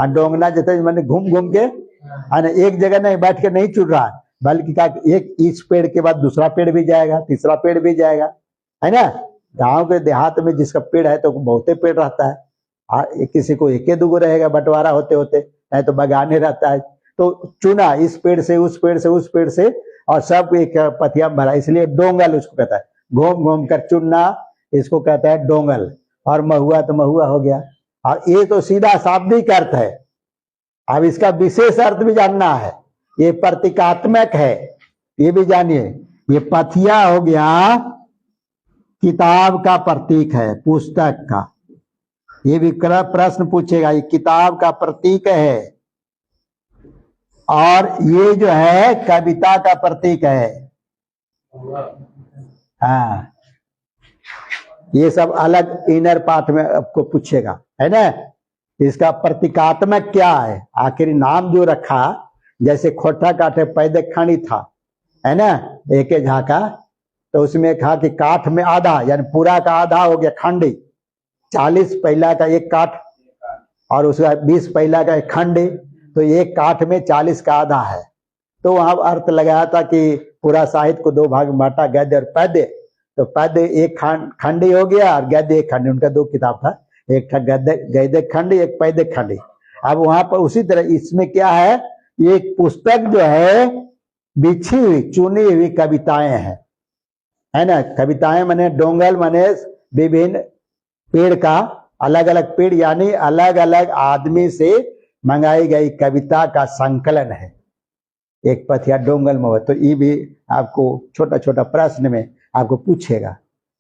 डोंगना जैसे मैंने घूम घूम के, है ना, एक जगह नहीं बैठ के नहीं चुन रहा है, बल्कि क्या एक इस पेड़ के बाद दूसरा पेड़ भी जाएगा, तीसरा पेड़ भी जाएगा, है ना। गांव के देहात में जिसका पेड़ है तो बहुते पेड़ रहता है, किसी को एक दो रहेगा बंटवारा होते होते, नहीं तो बगाने रहता है। तो चुना इस पेड़ से उस पेड़ से उस पेड़ से, और सब एक पथिया भरा, इसलिए डोंगल उसको कहता है। घूम घूम कर चुनना, इसको कहता है डोंगल। और महुआ तो महुआ हो गया। और ये तो सीधा शाब्दिक अर्थ है। अब इसका विशेष अर्थ भी जानना है, ये प्रतीकात्मक है, ये भी जानिए। ये पथिया हो गया किताब का प्रतीक है, पुस्तक का। ये भी प्रश्न पूछेगा, ये किताब का प्रतीक है, और ये जो है कविता का प्रतीक है। हाँ, ये सब अलग इनर पार्ट में आपको पूछेगा, है ना। इसका प्रतीकात्मक क्या है, आखिर नाम जो रखा, जैसे खोटा काठे पैदे खंडी था, है ना, एक झाका, तो उसमें कहा कि काठ में आधा, यानी पूरा का आधा हो गया खंडी। 40 पहिला का एक काठ, और उसका 20 पहिला का एक खंडी, तो एक काठ में 40 का आधा है। तो वहां अर्थ लगाया था कि पूरा साहित्य को दो भाग में बांटा, गद्य और पद्य। तो पद्य एक खंडी हो गया और गद्य एक खंडी, उनका दो किताब था, एक था गद्य खंडी, एक पद्य खंडी। अब वहां पर उसी तरह इसमें क्या है, ये पुस्तक जो है बिछी हुई चुनी हुई कविताएं हैं, है ना। कविताएं माने डोंगल माने विभिन्न पेड़ का, अलग अलग पेड़ यानी अलग अलग आदमी से मंगाई गई कविता का संकलन है, एक पथिया डोंगल में। तो ये भी आपको छोटा छोटा प्रश्न में आपको पूछेगा,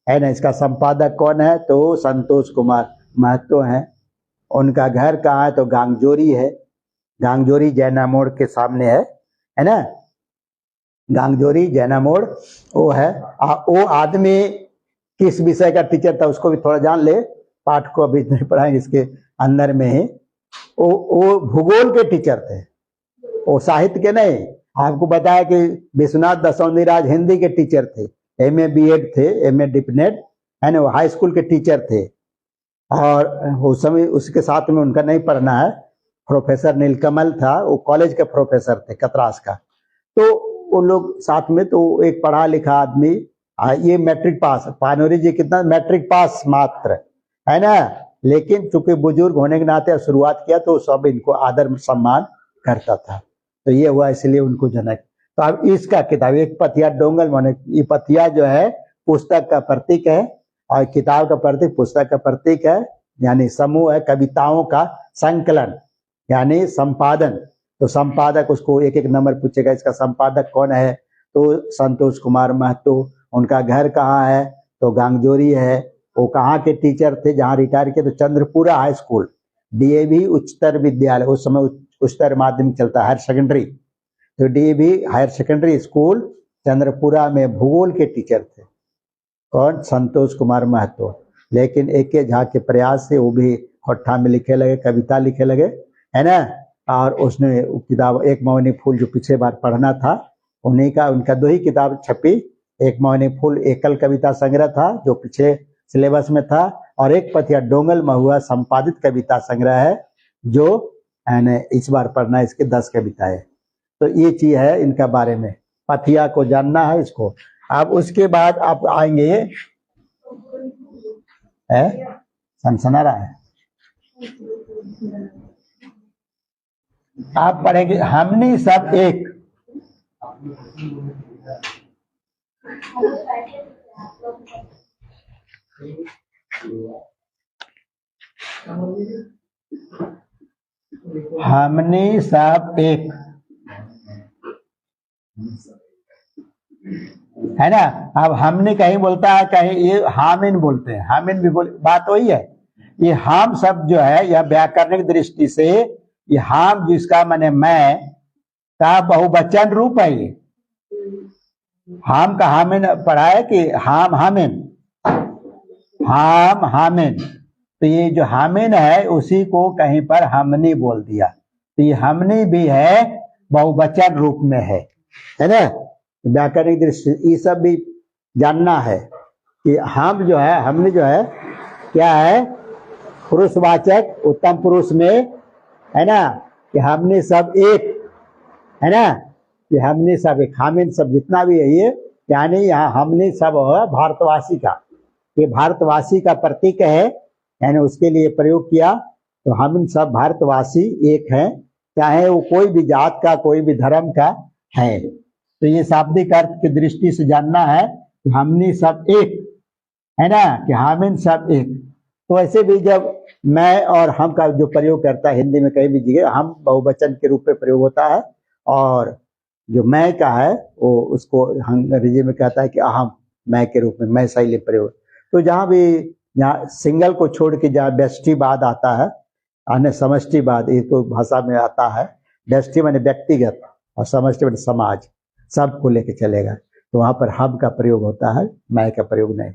है ना। इसका संपादक कौन है, तो संतोष कुमार महतो है। उनका घर कहाँ है, तो गांगजोरी है। गांगजोरी जैना मोड़ के सामने है ना। गांगजोरी जैना मोड़ वो है। वो आदमी किस विषय का टीचर था उसको भी थोड़ा जान ले, पाठ को अभी नहीं पढ़ाएंगे, इसके अंदर में ही। वो भूगोल के टीचर थे, वो साहित्य के नहीं। आपको बताया कि विश्वनाथ दसौंधी राज हिंदी के टीचर थे, एमए बीएड थे, एमए डिप्नेट, है ना। वो हाई स्कूल के टीचर थे। और उस समय उसके साथ में उनका नहीं पढ़ना है, प्रोफेसर नीलकमल था, वो कॉलेज के प्रोफेसर थे कतरास का। तो वो लोग साथ में, तो एक पढ़ा लिखा आदमी, ये मैट्रिक पास, पानोरी जी कितना मैट्रिक पास मात्र, है ना। लेकिन चूंकि बुजुर्ग होने के नाते शुरुआत किया, तो सब इनको आदर सम्मान करता था, तो ये हुआ इसलिए उनको जनक। तो अब इसका किताब एक पथिया डोंगल माने, ये पथिया जो है पुस्तक का प्रतीक है, और किताब का प्रतीक पुस्तक का प्रतीक है, यानी समूह है कविताओं का संकलन, यानी संपादन। तो संपादक उसको एक एक नंबर पूछेगा, इसका संपादक कौन है, तो संतोष कुमार महतो। उनका घर कहाँ है, तो गांगजोरी है। वो कहाँ के टीचर थे, जहाँ रिटायर किए, तो चंद्रपुरा हाई स्कूल, डीएवी उच्चतर विद्यालय, उस समय उच्चतर माध्यमिक चलता, हायर सेकेंडरी, तो DAV higher secondary school Chandrapura में भूगोल के टीचर थे। कौन, संतोष कुमार महतो। लेकिन एक के झा के प्रयास से वो भी होठा में लिखे लगे, कविता लिखे लगे, है ना। और उसने किताब एक मौनी फूल जो पिछले बार पढ़ना था, उन्हीं का, उनका दो ही किताब छपी। एक मौनी फूल एकल कविता संग्रह था जो पिछले सिलेबस में था, और एक पथिया डोंगल महुआ संपादित कविता संग्रह है जो इस बार पढ़ना है, इसके 10 कविताएं। तो ये चीज है इनका बारे में, पथिया को जानना है इसको। अब उसके बाद आप आएंगे, सनसना रहा है, आप पढ़ेंगे हमने सब एक। हमने सब एक है ना। अब हमने कहीं बोलता है, कहीं ये हामिन बोलते हैं, हामिन भी बोल, बात वही है। ये हम सब जो है यह व्याकरणिक दृष्टि से ये हम जिसका माने मैं का बहुवचन रूप है। ये हम का हामिन पढ़ा है कि हम हामिन, हम हामिन, तो ये जो हामिन है उसी को कहीं पर हमने बोल दिया, तो ये हमने भी है बहुवचन रूप में है ना। व्याकरणिक दृष्टि ये सब भी जानना है कि हम जो है हमने जो है क्या है, पुरुषवाचक उत्तम पुरुष में है ना, कि हमने सब एक है ना, कि हमने सब एक, हामिन सब जितना भी है ये, यानी यहाँ हमने सब भारतवासी का, ये भारतवासी का प्रतीक है, यानी उसके लिए प्रयोग किया। तो हम सब भारतवासी एक हैं, चाहे वो कोई भी जात का कोई भी धर्म का है। तो ये शाब्दिक अर्थ की दृष्टि से जानना है कि हमने सब एक है ना, कि हामिन सब एक। तो ऐसे भी जब मैं और हम का जो प्रयोग करता है हिंदी में कहीं भी जगह हम बहुवचन के रूप में प्रयोग होता है, और जो मैं का है वो उसको अंग्रेजी में कहता है कि अहम, मैं के रूप में मैं शैली प्रयोग। तो जहाँ भी यहाँ सिंगल को छोड़ के जहाँ व्यष्टिवाद आता है, अन्य समष्टिवाद ये तो भाषा में आता है, व्यष्टि माने व्यक्तिगत और समष्टि माने समाज, सबको लेके चलेगा, तो वहां पर हम का प्रयोग होता है, मैं का प्रयोग नहीं।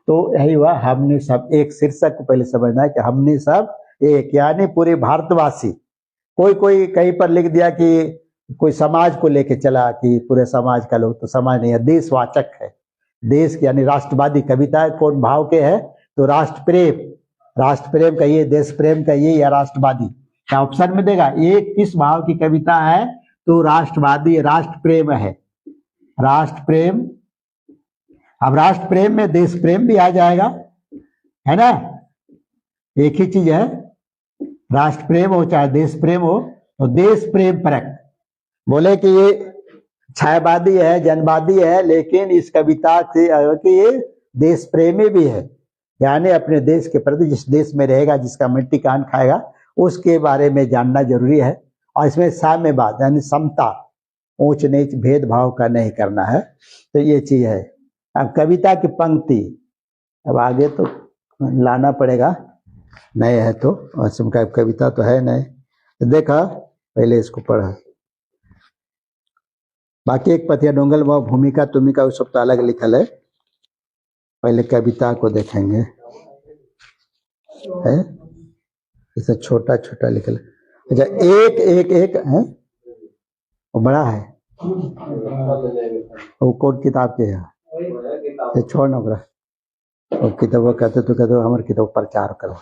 तो यही हुआ हमने सब एक। शीर्षक को पहले समझना है कि हमने सब एक, यानी पूरे भारतवासी। कोई कोई कहीं पर लिख दिया कि कोई समाज को लेके चला कि पूरे समाज का लोग, तो समाज नहीं है, देशवाचक है। देश यानी राष्ट्रवादी कविता कौन भाव के है, तो राष्ट्र प्रेम, राष्ट्र प्रेम कहिए, देश प्रेम कहिए या राष्ट्रवादी, क्या ऑप्शन में देगा। ये किस भाव की कविता है, तो राष्ट्रवादी, राष्ट्र प्रेम है, राष्ट्र प्रेम। अब राष्ट्र प्रेम में देश प्रेम भी आ जाएगा, है ना, एक ही चीज है, राष्ट्र प्रेम हो चाहे देश प्रेम हो, तो देश प्रेम परक। बोले कि ये छायावादी है, जनवादी है, लेकिन इस कविता से कि ये देश प्रेमी भी है, यानी अपने देश के प्रति, जिस देश में रहेगा, जिसका मिट्टी कान खाएगा, उसके बारे में जानना जरूरी है। और इसमें साम्यवाद यानी समता, ऊंच नीच भेदभाव का नहीं करना है, तो ये चीज है। अब कविता की पंक्ति अब आगे तो लाना पड़ेगा, नए है तो, और कविता तो है नहीं, तो देखा पहले इसको पढ़ा। बाकी एक पथिया डोंगल व भूमिका तुमिका सब तो अलग लिखल है, पहले कविता को देखेंगे, है इसे छोटा छोटा लिखल है। अच्छा, एक एक एक है, वो बड़ा है, वो कौन किताब के है, छोड़ ना ओकरा, वो किताब कहते तो कहते हमारे किताब प्रचार करो,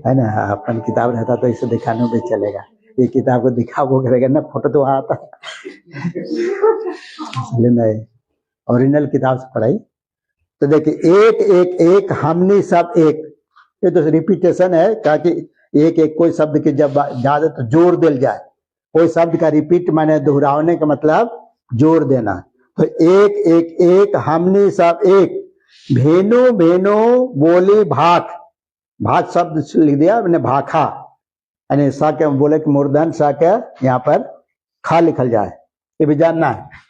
है ना, अपन किताब रहता तो इसे दिखाने में चलेगा, ये किताब को दिखाओ करेगा ना, फोटो तो वहां आता नहीं, ओरिजिनल किताब से पढ़ाई। तो देखिए एक एक एक, हमने सब एक, ये तो रिपीटेशन है, ताकि एक एक कोई शब्द की जब ज्यादा तो जोर दिल जाए, कोई शब्द का रिपीट माने दोहराने का मतलब जोर देना। तो एक एक एक, हमने सब एक, भेनो भेनो बोली भाख, भाख शब्द लिख दिया मैंने, भाखा, यानी सा के बोले कि मूर्धन सा के यहाँ पर खा लिखल जाए, ये भी जानना है।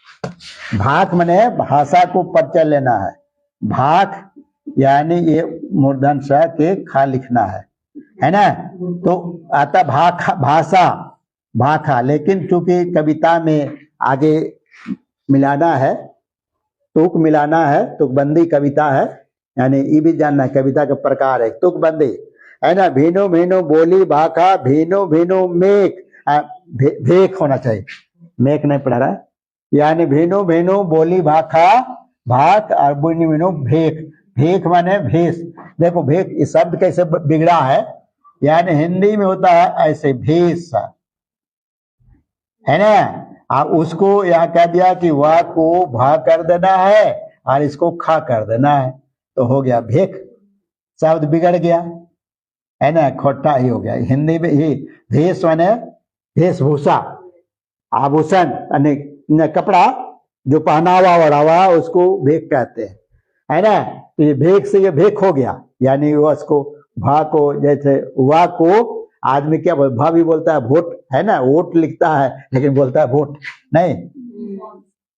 भाख माने भाषा को परिचय लेना है, भाख यानी ये मूर्धन सा के खा लिखना है ना। तो आता भाखा, भाषा भाखा, लेकिन चूंकि कविता में आगे मिलाना है, तुक मिलाना है, तुकबंदी कविता है, यानी ये भी जानना है कविता का प्रकार है तुकबंदी, है ना। भीनो भीनो बोली भाखा, भीनो भीनो मेक, भेक होना चाहिए, मेक नहीं पढ़ा रहा है, यानी भीनो भीनो बोली भाखा, भाक, और भीनो भीनो भेक, भेक माने भेष। देखो भेक इस शब्द कैसे बिगड़ा है, यानी हिंदी में होता है ऐसे भेष, है ना, आप उसको यहाँ कह दिया कि वह को भा कर देना है और इसको खा कर देना है, तो हो गया भेक, शब्द बिगड़ गया। है ना, खोटा ही हो गया। हिंदी में ही भेष माने वेशभूषा, आभूषण यानी कपड़ा जो पहनावा ओढ़ावा उसको भेक कहते हैं, है ना। तो ये भेक से ये भेक हो गया, यानी उसको भा को, जैसे वा को आदमी क्या भा भी बोलता है वोट, है ना, वोट लिखता है लेकिन बोलता है वोट नहीं,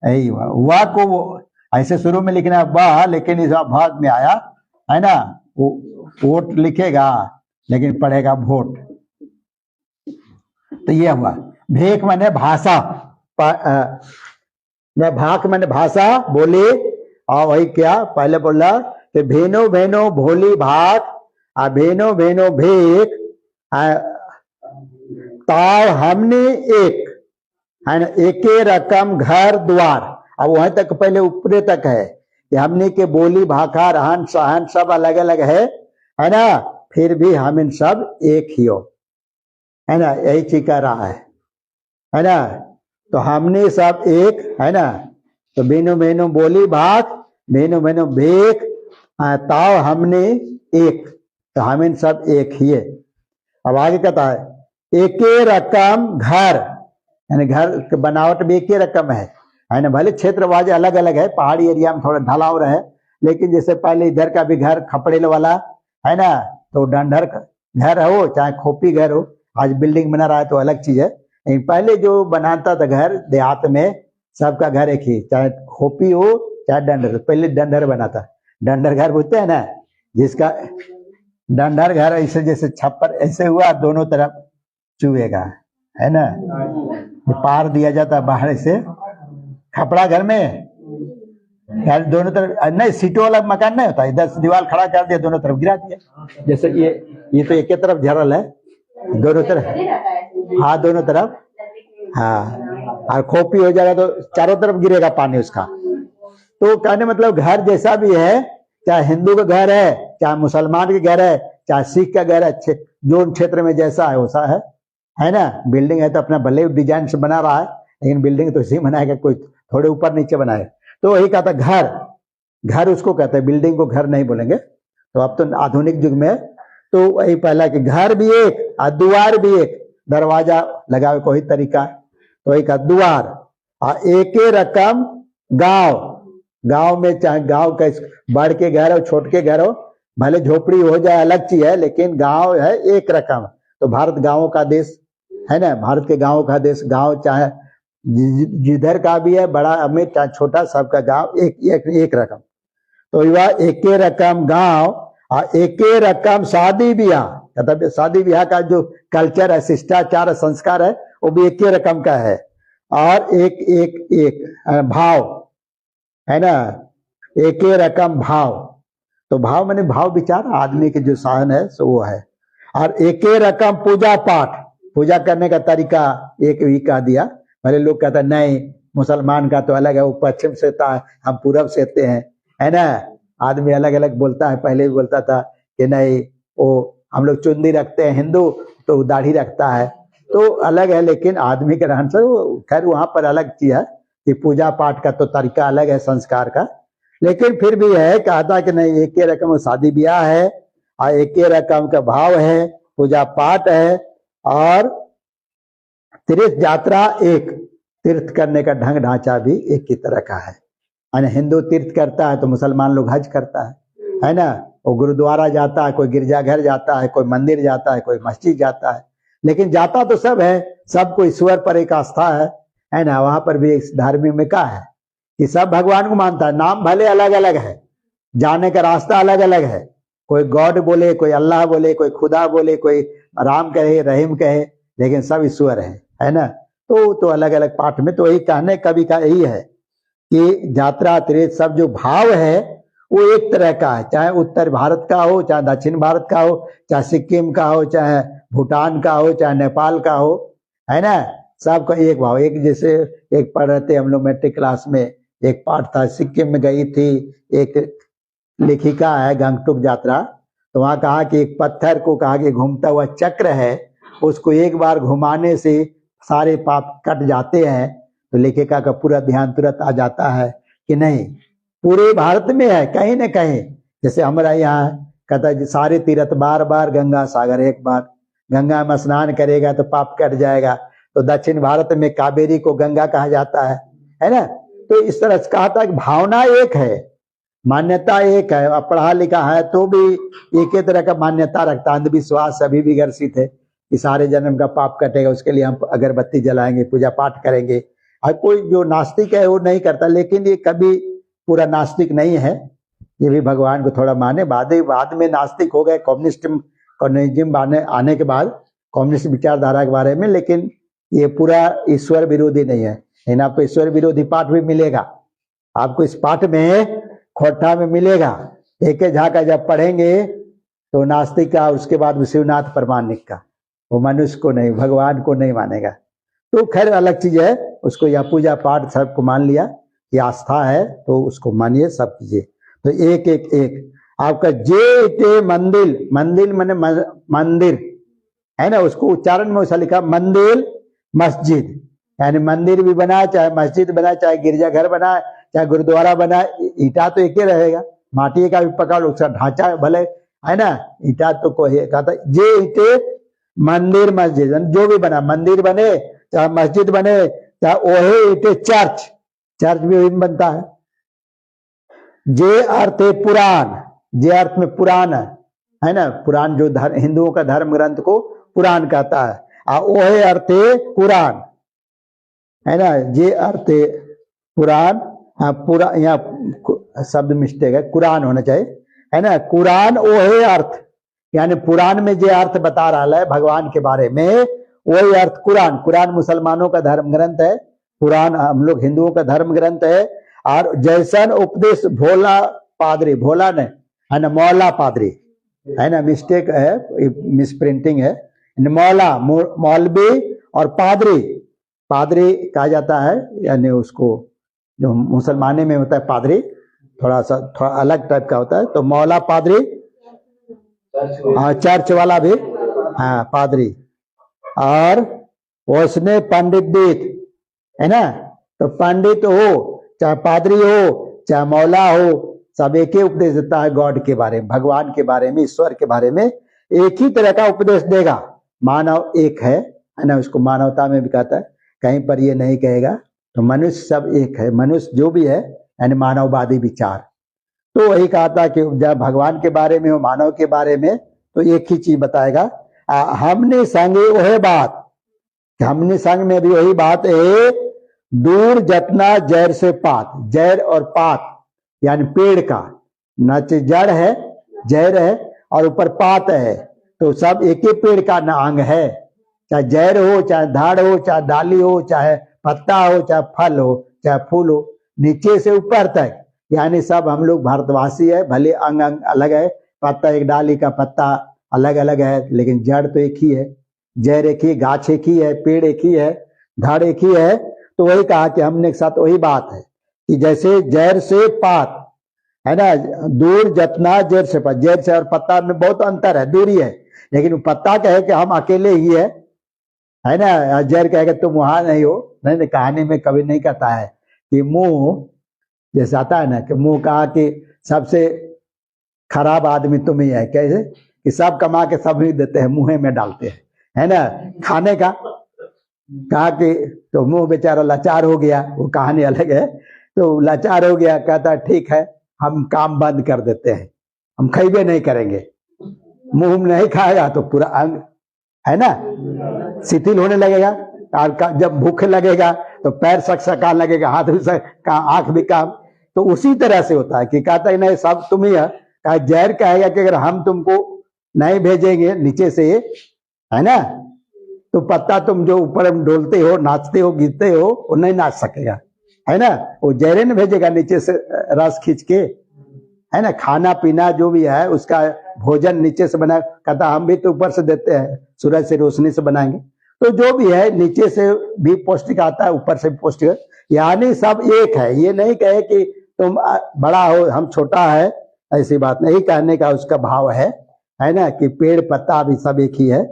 यही वा को वो ऐसे शुरू में लिखना वाह, लेकिन इस भाग में आया, है ना, वो वोट लिखेगा लेकिन पढ़ेगा वोट। तो ये हुआ। भेक माने भाषा, भाक माने भाषा बोली, और वही क्या पहले बोला कि भेनो भेनो भोली भाक, आ भेनो भेनो भेक, ताव हमने एक, है ना, एके रकम घर द्वार। अब वहां तक पहले ऊपरे तक है कि हमने के बोली भाखा रहन सहन सब अलग अलग है ना, फिर भी हम इन सब एक ही हो, है ना, यही चीज कह रहा है ना। तो हमने सब एक, है ना। तो बेनो बेनो बोली भाग, बेनो बेनो भेक, ताव हमने एक, तो हम इन सब एक ही है। अब आगे कहता है एके रकम घर, यानी घर की बनावट भी एक ही रकम है ना। भले क्षेत्रवाज अलग अलग है, पहाड़ी एरिया में थोड़ा ढलाव रहे, लेकिन जैसे पहले इधर का भी घर खपड़ेल वाला है ना, तो डंडर घर हो चाहे खोपी घर हो, आज बिल्डिंग बना रहा है तो अलग चीज है, लेकिन पहले जो बनाता था घर देहात में सबका घर एक ही, चाहे खोपी हो चाहे डंडर। पहले डंडर बना था, डंडर घर बोलते हैं ना, जिसका डंडर घर ऐसे जैसे छप्पर ऐसे हुआ दोनों तरफ चुएगा, है ना, पार दिया जाता बाहर से। खपड़ा घर में यार दोनों तरफ नहीं, सीटों वाला मकान नहीं होता, इधर से दीवार खड़ा कर दिया दोनों तरफ गिरा दिया, जैसे ये तो एक तरफ झरल है, दोनों तरफ, हाँ दोनों तरफ, हाँ, और खोपी हो जाएगा तो चारों तरफ गिरेगा पानी उसका। तो कहने मतलब घर जैसा भी है, चाहे हिंदू का घर है, चाहे मुसलमान के घर है, चाहे सिख का घर है, जो क्षेत्र में जैसा है वैसा है ना। बिल्डिंग है तो अपना भले डिजाइन से बना रहा है, लेकिन बिल्डिंग तो इसी बनाएगा, कोई थोड़े ऊपर नीचे बनाए। तो वही कहता घर, घर उसको कहते हैं, बिल्डिंग को घर नहीं बोलेंगे। तो अब तो आधुनिक युग में तो वही पहला कि घर भी एक और द्वार भी एक, दरवाजा लगावे कोई तरीका, तो वही का द्वार। और एक रकम गांव, गांव में चाहे गांव का बड़ के घर हो छोट के घर हो, भले झोपड़ी हो जाए अलग चीज है, लेकिन गांव है एक रकम। तो भारत गांवों का देश है ना, भारत के गांवों का देश, गांव चाहे जिधर का भी है, बड़ा अमीर चाहे छोटा, सबका गांव एक रकम। तो यह एक रकम गांव और एक रकम शादी ब्याह, मतलब शादी ब्याह का जो कल्चर है, शिष्टाचार संस्कार है, वो भी एक रकम का है। और एक भाव है ना, एक रकम भाव। तो भाव माने भाव विचार, आदमी के जो साधन है सो वो है। और एक रकम पूजा पाठ, पूजा करने का तरीका एक ही कह दिया। पहले लोग कहते हैं नहीं मुसलमान का तो अलग है, वो पश्चिम से था, हम पूरब से है ना। आदमी अलग अलग बोलता है, पहले भी बोलता था कि नहीं वो हम लोग चुन्नी रखते हैं, हिंदू तो दाढ़ी रखता है, तो अलग है। लेकिन आदमी के रहन से खैर वहां पर अलग चीज है कि पूजा पाठ का तो तरीका अलग है, संस्कार का। लेकिन फिर भी है कहता कि नहीं एक रकम शादी ब्याह है और एक रकम का भाव है, पूजा पाठ है। और तीर्थ यात्रा एक, तीर्थ करने का ढंग ढांचा भी एक ही तरह का है। यानी हिंदू तीर्थ करता है तो मुसलमान लोग हज करता है ना। वो गुरुद्वारा जाता है, कोई गिरजाघर जाता है, कोई मंदिर जाता है, कोई मस्जिद जाता है, लेकिन जाता तो सब है, सबको ईश्वर पर एक आस्था है ना। वहां पर भी एक धार्मिक में क्या है कि सब भगवान को मानता है, नाम भले अलग अलग है, जाने का रास्ता अलग अलग है, कोई गॉड बोले, कोई अल्लाह बोले, कोई खुदा बोले, कोई राम कहे, रहीम कहे, लेकिन सब ईश्वर है ना। तो अलग अलग पाठ में तो यही कहने कवि का यही है कि यात्रा तीर्थ सब जो भाव है वो एक तरह का है, चाहे उत्तर भारत का हो, चाहे दक्षिण भारत का हो, चाहे सिक्किम का हो, चाहे भूटान का हो, चाहे नेपाल का हो, है ना। सबका एक भाव। एक जैसे एक पढ़ रहे थे हम लोग मैट्रिक क्लास में, एक पाठ था, सिक्किम में गई थी एक लेखिका है गंगटुक यात्रा, तो वहां कहा कि एक पत्थर को कहा कि घूमता हुआ चक्र है, उसको एक बार घुमाने से सारे पाप कट जाते हैं। तो लेखिका का पूरा ध्यान तुरंत आ जाता है कि नहीं पूरे भारत में है, कहीं न कहीं, जैसे हमारा यहाँ कहता है सारे तीर्थ बार बार गंगा सागर एक बार, गंगा में स्नान करेगा तो पाप कट जाएगा। तो दक्षिण भारत में कावेरी को गंगा कहा जाता है ना। तो इस तरह से कहा था कि भावना एक है, मान्यता एक है। अब पढ़ा लिखा है तो भी एक ही तरह का मान्यता रखता, अंधविश्वास अभी भी ग्रसित है कि सारे जन्म का पाप कटेगा, उसके लिए हम अगरबत्ती जलाएंगे, पूजा पाठ करेंगे। और कोई जो नास्तिक है वो नहीं करता, लेकिन ये कभी पूरा नास्तिक नहीं है, ये भी भगवान को थोड़ा माने। बाद में नास्तिक हो गए कम्युनिज्म आने के बाद, कम्युनिस्ट विचारधारा के बारे में। लेकिन ये पूरा ईश्वर विरोधी नहीं है। लेकिन आपको ईश्वर विरोधी पाठ भी मिलेगा, आपको इस पाठ में खोटा में मिलेगा। एक झाका जब पढ़ेंगे तो नास्तिक का, उसके बाद शिवनाथ प्रमाणिक का, वो मनुष्य को नहीं, भगवान को नहीं मानेगा। तो खैर अलग चीज है, उसको या पूजा पाठ सबको मान लिया कि आस्था है तो उसको मानिए, सब कीजिए। तो एक एक एक आपका जे ते मंदिर, मंदिर माने मंदिर है ना, उसको उच्चारण में ऐसा लिखा मंदिर मस्जिद, यानी मंदिर भी बना, चाहे मस्जिद बना, चाहे गिरजाघर बना, चाहे गुरुद्वारा बना, ईटा तो एक ही रहेगा। माटी का भी पकड़, उसका ढांचा भले है ना, ईटा तो कोई कहता जे ईटे मंदिर मस्जिद, जो भी बना, मंदिर बने चाहे मस्जिद बने, चाहे ओहे ईटे चर्च, चर्च भी वही बनता है। जे अर्थ है पुराण, जे अर्थ में पुराण है ना, पुराण जो हिंदुओं का धर्म ग्रंथ को पुराण कहता है। ओहे अर्थ है कुरान है ना, जे अर्थ है पुराण, हाँ पूरा यहाँ शब्द मिस्टेक है, कुरान होना चाहिए है ना। कुरान ओहे अर्थ, यानी पुराण में जो अर्थ बता रहा है भगवान के बारे में, वही अर्थ कुरान। कुरान मुसलमानों का धर्म ग्रंथ है, कुरान हम लोग हिंदुओं का धर्म ग्रंथ है। और जैसन उपदेश भोला पादरी, भोला नहीं है ना, मौला पादरी है ना, मिस्टेक है, मिसप्रिंटिंग है। मौला, मौलवी और पादरी, पादरी कहा जाता है, यानी उसको जो मुसलमानी में होता है पादरी, थोड़ा अलग टाइप का होता है। तो मौला पादरी, हाँ चर्च वाला भी, हाँ पादरी। और उसने पंडित दीत है ना, तो पंडित हो चाहे पादरी हो चाहे मौला हो, सब एक ही उपदेश देता है गॉड के बारे में, भगवान के बारे में, ईश्वर के बारे में एक ही तरह का उपदेश देगा। मानव एक है ना, उसको मानवता में भी कहता है, कहीं पर ये नहीं कहेगा। तो मनुष्य सब एक है, मनुष्य जो भी है यानी मानववादी विचार। तो वही कहा था कि जब भगवान के बारे में हो, मानव के बारे में, तो एक ही चीज बताएगा। हमने संगे वही बात, हमने संग में भी वही बात है, दूर जतना जैर से पात, जैर और पात यानी पेड़ का, नीचे जड़ है, जैर है और ऊपर पात है, तो सब एक ही पेड़ का अंग है। चाहे जैर हो, चाहे धाड़ हो, चाहे डाली हो, चाहे पत्ता हो, चाहे फल हो, चाहे फूल हो, नीचे से ऊपर तक, यानी सब हम लोग भारतवासी है। भले अंग अंग अलग है, पत्ता एक डाली का पत्ता अलग अलग है, लेकिन जड़ तो एक ही है, जड़ एक ही, गाछ एक ही है, पेड़ एक ही है, धाड़ एक ही है। तो वही कहा कि हमने एक साथ वही बात है कि जैसे जड़ से पात है ना, दूर जतना जड़ से पात, जड़ से और पत्ता में बहुत अंतर है, दूरी है। लेकिन पत्ता कहे कि हम अकेले ही है ना, जड़ कहेगा तुम वहां नहीं हो। नहीं, कहानी में कभी नहीं कहता है कि मुंह, जैसे आता है ना कि मुंह कहा कि सबसे खराब आदमी तुम ही है, कैसे कि सब कमा के सब ही देते हैं, मुंह में डालते हैं है ना, खाने का कहा कि तो मुंह बेचारा लाचार हो गया, वो कहानी अलग है। तो लाचार हो गया, कहता ठीक है हम काम बंद कर देते हैं, हम खइबे नहीं करेंगे। मुंह में नहीं खाएगा तो पूरा अंग है ना शिथिल होने लगेगा, और जब भूख लगेगा तो पैर सकसकाने लगेगा, हाथ भी आंख भी काम। तो उसी तरह से होता है कि कहता है नहीं सब तुम ही है। जहर कहेगा कि अगर हम तुमको नहीं भेजेंगे नीचे से है ना, तो पत्ता तुम जो ऊपर डोलते हो, नाचते हो, गिरते हो, वो नहीं नाच सकेगा है ना, वो जहरे न भेजेगा नीचे से रस खींच के है ना। खाना पीना जो भी है उसका भोजन नीचे से बना, कहता हम भी तो ऊपर से देते हैं, सूरज से रोशनी से बनाएंगे। तो जो भी है नीचे से भी पौष्टिक आता है, ऊपर से भी पौष्टिक, यानी सब एक है। ये नहीं कहे कि तुम बड़ा हो हम छोटा है, ऐसी बात नहीं कहने का उसका भाव है ना, कि पेड़ पत्ता भी सब एक ही है।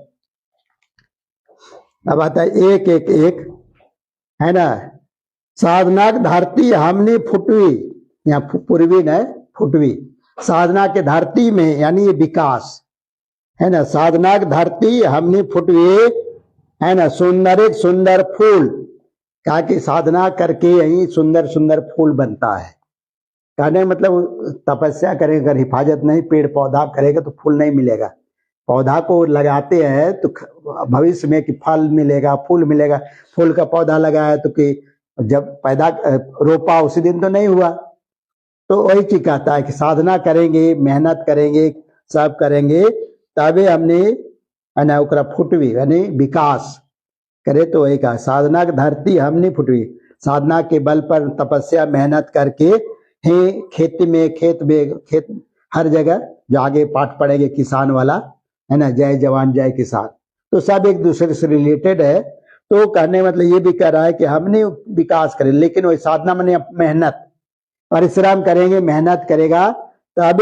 अब आता है एक एक एक है ना, साधना धरती हमने फुटवी, यहाँ पूर्वी न फुटवी, साधना के धरती में, यानी ये विकास है ना, साधना की धरती हमने फुटवे है ना, सुंदर एक सुंदर फूल, कहा कि साधना करके यही सुंदर सुंदर फूल बनता है। कहने मतलब तपस्या करेगा, अगर हिफाजत नहीं पेड़ पौधा करेगा तो फूल नहीं मिलेगा। पौधा को लगाते हैं तो भविष्य में कि फल मिलेगा, फूल मिलेगा। फूल का पौधा लगाया तो कि जब पैदा रोपा उसी दिन तो नहीं हुआ। तो वही चीज कहता है कि साधना करेंगे, मेहनत करेंगे, सब करेंगे, तबे हमने है ना ओकरा फुटवी यानी विकास करे। तो वही कहा साधना की धरती हमने फुटवी, साधना के बल पर तपस्या मेहनत करके ही खेत हर जगह जो आगे पाठ पढ़ेंगे किसान वाला है ना, जय जवान जय किसान, तो सब एक दूसरे से रिलेटेड है। तो कहने मतलब ये भी कह रहा है कि हमने विकास करे, लेकिन वही साधना मैंने मेहनत परिश्रम करेंगे, मेहनत करेगा तब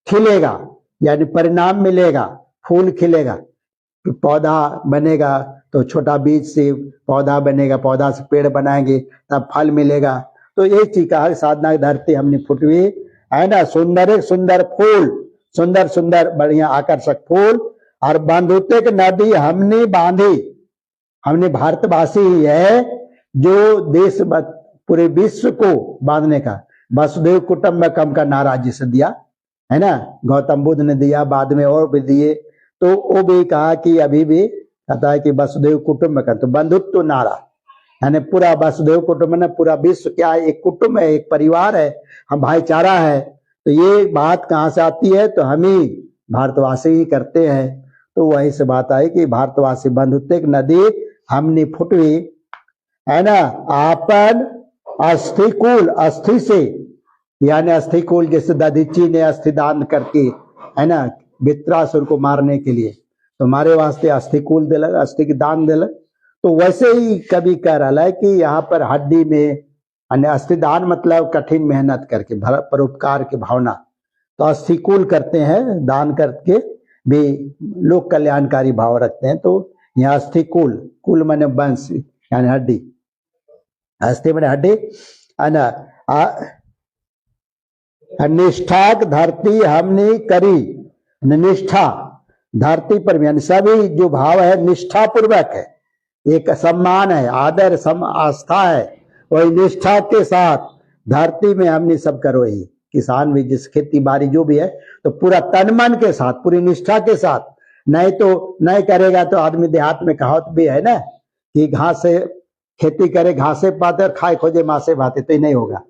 खिलेगा, यानी परिणाम मिलेगा, फूल खिलेगा, पौधा बनेगा तो छोटा बीज से पौधा बनेगा, पौधा से पेड़ बनाएंगे तब फल मिलेगा। तो ये चीज कहा साधना की धरती हमने फुटवी है ना, सुंदर एक सुंदर फूल, सुंदर सुंदर बढ़िया आकर्षक फूल, और बंधुत्व की नदी हमने बांधी। हमने भारतवासी ही है जो देश पूरे विश्व को बांधने का वसुधैव कुटुंबकम का नारा जिसे दिया है ना, गौतम बुद्ध ने दिया, बाद में और भी दिए। तो वो भी कहा कि अभी भी कहता है कि वसुधैव कुटुंबकम, तो बंधुत्व नारा यानी पूरा वसुधैव कुटुंब ने पूरा विश्व क्या है, एक कुटुंब है, एक परिवार है, हम भाईचारा है। तो ये बात कहाँ से आती है, तो हम ही भारतवासी ही करते हैं। तो वही से बात आई कि भारतवासी बंधुत्व एक नदी हमने फुटवी है ना, आपन अस्थिकूल, अस्थि से यानी अस्थिकूल, जैसे दधीची ने अस्थि दान करके है ना वित्रासुर को मारने के लिए, तो हमारे वास्ते अस्थिकूल दिलक, अस्थि की दान दिलक। तो वैसे ही कभी कह रहा है कि यहाँ पर हड्डी में अस्थि दान मतलब कठिन मेहनत करके परोपकार की भावना, तो अस्थिकूल करते हैं, दान करके भी लोक कल्याणकारी भाव रखते हैं। तो यहाँ अस्थिकूल, कुल माने वंश यानी हड्डी, अस्थि माने हड्डी है ना। निष्ठा धरती हमने करी, निष्ठा धरती पर यानी सभी जो भाव है निष्ठा पूर्वक है, एक सम्मान है, आदर आस्था है, वही निष्ठा के साथ धरती में हमने सब करो ही। किसान भी जिस खेती बाड़ी जो भी है तो पूरा तन मन के साथ, पूरी निष्ठा के साथ, नहीं तो नहीं करेगा। तो आदमी देहात में कहावत भी है ना कि घास से खेती करे घासे पाते और खाए खोजे मासे भाते, तो ही नहीं होगा,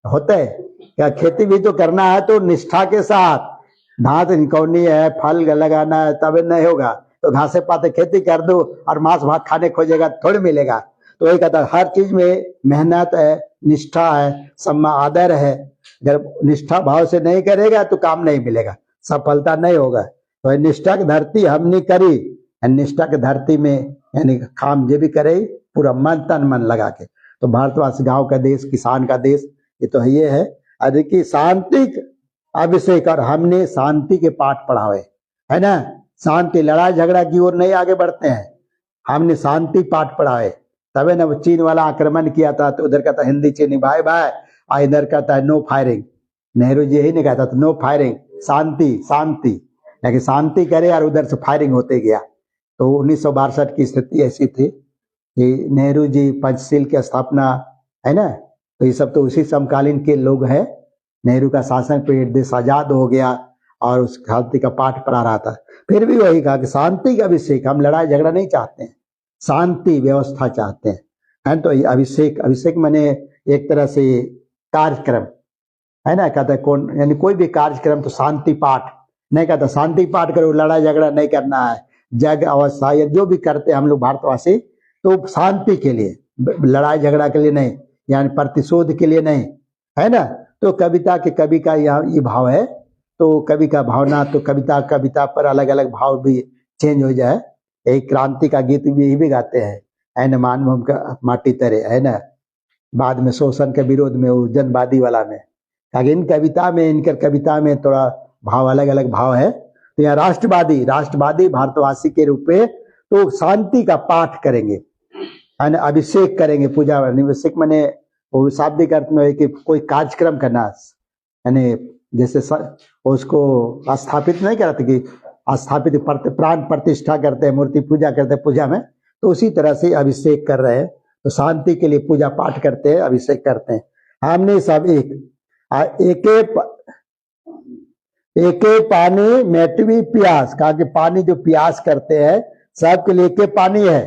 होता है क्या? खेती भी तो करना है तो निष्ठा के साथ, धात निकौनी है, फल लगाना है, तब नहीं होगा। तो घासे पाते खेती कर दो और मांस भात खाने खोजेगा थोड़ी मिलेगा। तो वही कहता है हर चीज में मेहनत है, निष्ठा है, सम्मान आदर है। अगर निष्ठा भाव से नहीं करेगा तो काम नहीं मिलेगा, सफलता नहीं होगा। तो निष्ठा की धरती हमने करी, निष्ठा की धरती में यानी काम जो भी करे पूरा मन तन मन लगा के। तो भारतवासी गांव का देश, किसान का देश, ये तो ये है। देखिए शांति अभिषेक, और हमने शांति के पाठ पढ़ावे है ना, शांति, लड़ाई झगड़ा की ओर नहीं आगे बढ़ते हैं, हमने शांति पाठ पढ़ाए। तबे ना चीन वाला आक्रमण किया था तो उधर कहता हिंदी चीनी भाई भाई, और इधर कहता है नो फायरिंग। नेहरू जी यही नहीं कहता था नो फायरिंग, शांति शांति, लेकिन शांति करे और उधर से फायरिंग होते गया। तो 1962 की स्थिति ऐसी थी कि नेहरू जी पंचशील की स्थापना है ना, तो ये सब तो उसी समकालीन के लोग हैं। नेहरू का शासन पे देश आजाद हो गया और उस शांति का पाठ पढ़ा रहा था। फिर भी वही कहा कि शांति का अभिषेक, हम लड़ाई झगड़ा नहीं चाहते हैं, शांति व्यवस्था चाहते हैं। तो अभिषेक, अभिषेक माने एक तरह से कार्यक्रम है ना, कहता है कौन यानी कोई भी कार्यक्रम तो शांति पाठ नहीं कहता, शांति पाठ करो, लड़ाई झगड़ा नहीं करना है। जग अवस्था या जो भी करते हैं हम लोग भारतवासी तो शांति के लिए, लड़ाई झगड़ा के लिए नहीं, यानी प्रतिशोध के लिए नहीं, है ना। तो कविता के कवि का यहाँ ये भाव है, तो कवि का भावना, तो कविता पर अलग अलग भाव भी चेंज हो जाए। एक क्रांति का गीत भी यही भी गाते हैं, है न मान का माटी तरे, है ना, बाद में शोषण के विरोध में वो जनवादी वाला में। इन कविता में, इनकर कविता में थोड़ा भाव अलग अलग भाव है। तो यहाँ राष्ट्रवादी भारतवासी के रूप में तो शांति का पाठ करेंगे, है ना, अभिषेक करेंगे, पूजा। अभिषेक मैंने वो शाब्दिक अर्थ में है कि कोई कार्यक्रम करना, यानी जैसे उसको स्थापित नहीं करते कि स्थापित प्राण प्रतिष्ठा करते हैं, मूर्ति पूजा करते हैं पूजा में, तो उसी तरह से अभिषेक कर रहे हैं। तो शांति के लिए पूजा पाठ करते हैं, अभिषेक करते हैं। हमने सब एके पानी मेटवी प्यास, कहा कि पानी जो प्यास करते हैं सबके लिए एके पानी है।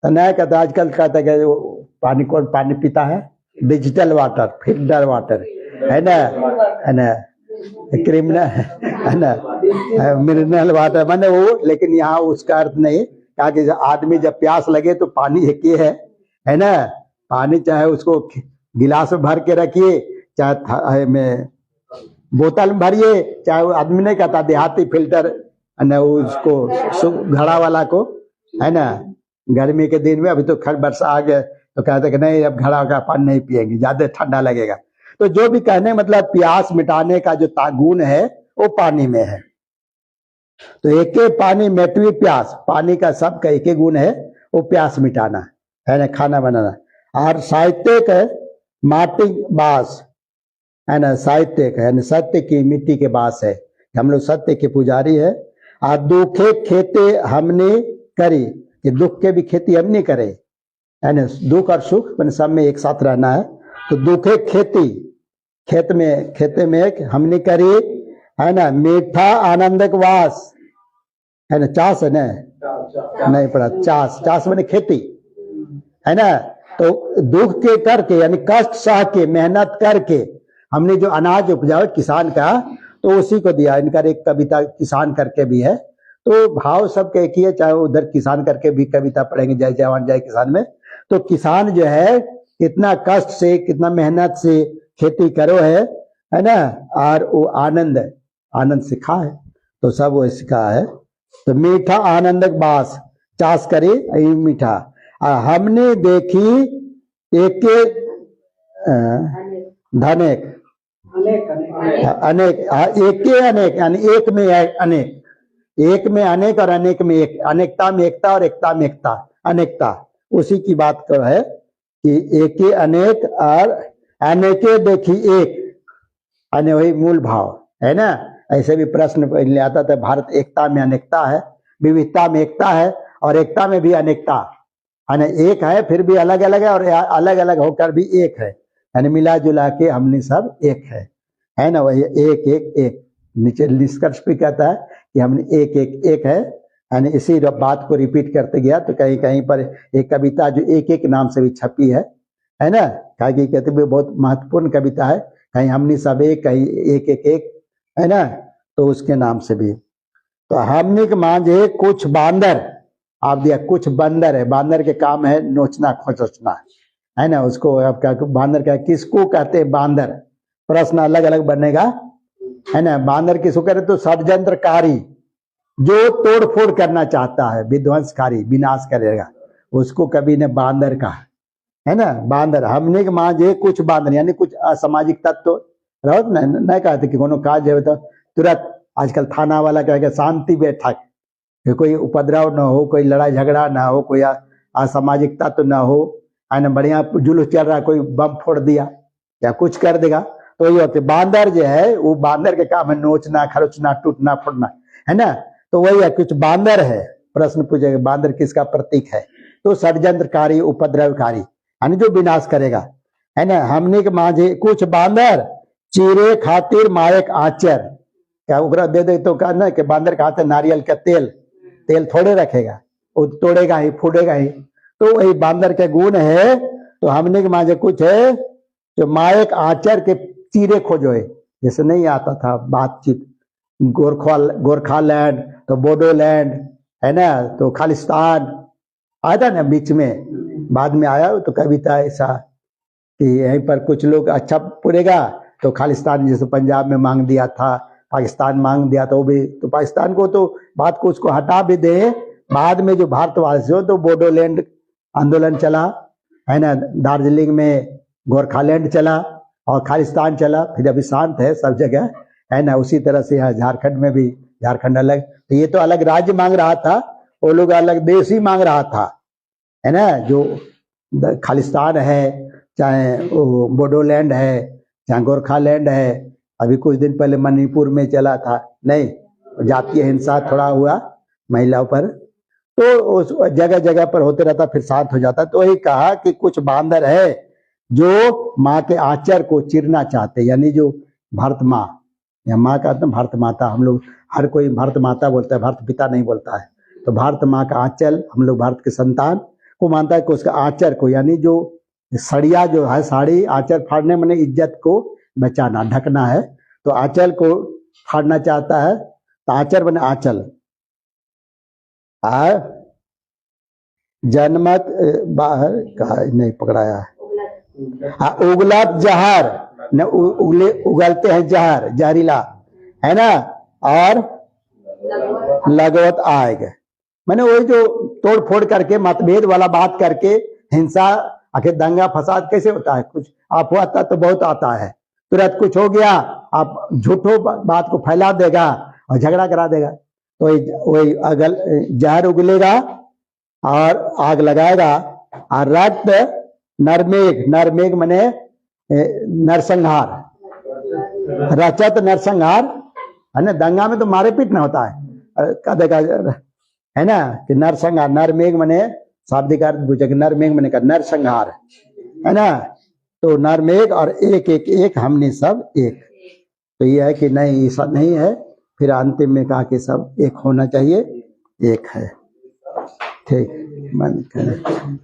तो नया कहता आजकल कहता है पानी कौन पानी पीता है, डिजिटल वाटर, फिल्टर वाटर है ना क्रिमिनल है ना, मिनरल वाटर माने वो, लेकिन यहाँ उसका अर्थ नहीं। कहा कि आदमी जब प्यास लगे तो पानी एक ही है ना। पानी चाहे उसको गिलास में भर के रखिए, चाहे में बोतल में भरिए, चाहे वो आदमी नहीं कहता देहाती फिल्टर है ना, उसको घड़ा वाला को है ना। गर्मी के दिन में अभी तो खैर वर्षा आ गया तो कहते कि नहीं अब घड़ा का पानी नहीं पिएंगे, ज्यादा ठंडा लगेगा। तो जो भी कहने मतलब प्यास मिटाने का जो गुण है वो पानी में है। तो एक पानी मेटवी प्यास, पानी का सबका एक ही गुण है, वो प्यास मिटाना है ना, खाना बनाना। और साहित्यिक माटी बास है ना, साहित्यिक है ना, सत्य की मिट्टी के बास है, हम लोग सत्य के पुजारी है। और दुखे खेती हमने करी, कि दुख के भी खेती हम नहीं करे है ना, दुख और सुख मैंने सब में एक साथ रहना है। तो दुखे खेती, खेते में हमने करी है ना, मीठा आनंदक वास है ना, चास है ना, नहीं पड़ा, चास मैंने खेती है ना। तो दुख के करके यानी कष्ट सह के मेहनत करके हमने जो अनाज उपजाया किसान का, तो उसी को दिया। इनका एक कविता किसान करके भी है, तो भाव सबके एक ही है, चाहे उधर किसान करके भी कविता पढ़ेंगे जय जवान जय किसान में। तो किसान जो है कितना कष्ट से कितना मेहनत से खेती करो है ना, और वो आनंद सिखा है, तो सब वो सिखा है। तो मीठा आनंदक बास चास करे मीठा, हमने देखी एक धनेक अनेक, अनेक यानी एक में अनेक, एक में अनेक और अनेक में एक, अनेकता में एकता और एकता में एकता, अनेकता उसी की बात कर है कि एक अनेक और अनेके देखी एक, अने वही मूल भाव है ना। ऐसे भी प्रश्न पहले आता था, भारत एकता में अनेकता है, विविधता में एकता है और एकता में भी अनेकता है ना। एक है फिर भी अलग अलग है, और अलग अलग होकर भी एक है, यानी मिला जुला के हमने सब एक है ना। वही एक एक एक, नीचे निष्कर्ष भी कहता है कि हमने एक एक एक है, इसी बात को रिपीट करते गया। तो कहीं कहीं पर एक कविता जो एक एक नाम से भी छपी है ना, कहीं कहते भी बहुत महत्वपूर्ण कविता है, कहीं हमने सब एक, कहीं एक एक एक है ना, तो उसके नाम से भी। तो हमने के मांझे कुछ बांदर, आप दिया कुछ बंदर है, बांदर के काम है नोचना खोचना है ना। उसको अब क्या बांदर क्या, किसको कहते हैं बांदर, प्रश्न अलग अलग बनेगा है ना। बांदर किसको करे, तो षड्यंत्रकारी, जो तोड़ फोड़ करना चाहता है, विध्वंसकारी, विनाश करेगा, उसको कभी ने बांदर कहा है ना। बांदर हमने के मांझे कुछ बांदर, यानी कुछ असामाजिक तत्व रहो नहीं कहते कि कोनो काज है तो तुरंत आजकल थाना वाला कहेगा शांति बैठक, कोई उपद्रव न हो, कोई लड़ाई झगड़ा ना हो, कोई असामाजिक तत्व ना हो है ना। बढ़िया जुलूस चल रहा है, कोई बम फोड़ दिया या कुछ कर देगा, तो ये होते बांदर जो है, वो बांदर के काम है नोचना खरोचना टूटना फूटना है ना। तो वही है, कुछ बांदर है। प्रश्न पूछेगा बांदर किसका प्रतीक है, तो षड्यंत्रकारी उपद्रवकारी, यानी जो विनाश करेगा है ना। हमने के मांझे कुछ बांदर चीरे खातिर मायक आचर, क्या उगरा दे दे तो कहा ना कि बांदर का हाथ नारियल का तेल थोड़े रखेगा, वो तोड़ेगा ही फूटेगा ही। तो वही बांदर के गुण है। तो हमने के मांझे कुछ है जो मायक आचर के चीरे खोजोए, जैसे नहीं आता था बातचीत, गोरखालैंड तो बोडोलैंड है ना, तो खालिस्तान आया था ना बीच में, बाद में आया तो कविता ऐसा कि यहीं पर कुछ लोग अच्छा पुरेगा तो खालिस्तान, जैसे पंजाब में मांग दिया था, पाकिस्तान मांग दिया तो वो भी, तो पाकिस्तान को तो बात को उसको हटा भी दे। बाद में जो भारतवासी हो तो बोडोलैंड आंदोलन चला है ना, दार्जिलिंग में गोरखालैंड चला और खालिस्तान चला, फिर अभी शांत है सब जगह है ना। उसी तरह से यहाँ झारखंड में भी, झारखंड अलग, तो ये तो अलग राज्य मांग रहा था, वो लोग अलग देश ही मांग रहा था है ना। जो खालिस्तान है, चाहे बोडोलैंड है, चाहे गोरखालैंड है, अभी कुछ दिन पहले मणिपुर में चला था, नहीं जातीय हिंसा थोड़ा हुआ महिलाओं पर, तो उस जगह जगह पर होते रहता, फिर शांत हो जाता। तो वही कहा कि कुछ बांदर है जो माँ के आंचल को चीरना चाहते, यानी जो भारत माँ या माँ का तो भारत माता, हम लोग हर कोई भारत माता बोलता है, भारत पिता नहीं बोलता है। तो भारत माँ का आंचल, हम लोग भारत के संतान को मानता है कि उसका आंचल को, यानी जो सड़िया जो है साड़ी, आंचल फाड़ने मैंने इज्जत को बचाना, ढकना है, तो आंचल को फाड़ना चाहता है। तो आंचल बने आंचल आ जनमत बाहर कहा नहीं पकड़ाया है, उगलत जहर न, उगलते हैं जहर, जहरीला है ना, और लगवत आएगा, मैंने वही जो तोड़ फोड़ करके मतभेद वाला बात करके हिंसा, आखिर दंगा फसाद कैसे होता है, कुछ अफवाह तो बहुत आता है, तुरंत कुछ हो गया आप झूठो बात को फैला देगा और झगड़ा करा देगा। तो वही अगल जहर उगलेगा और आग लगाएगा। और रक्त नरमेघ, नरमेघ मने नरसंहार, रचत नरसंहार है ना, दंगा में तो मारे पीट ना होता है, कदेगा है ना कि नरसंहार, नरमेघ मने शाब्दिक अर्थ पूछे, नरमेघ मने का नरसंहार है ना, तो नरमेघ और एक एक एक हमने सब एक, तो ये है कि नहीं ऐसा नहीं है, फिर अंतिम में कहा कि सब एक होना चाहिए, एक है। ठीक, मन करें।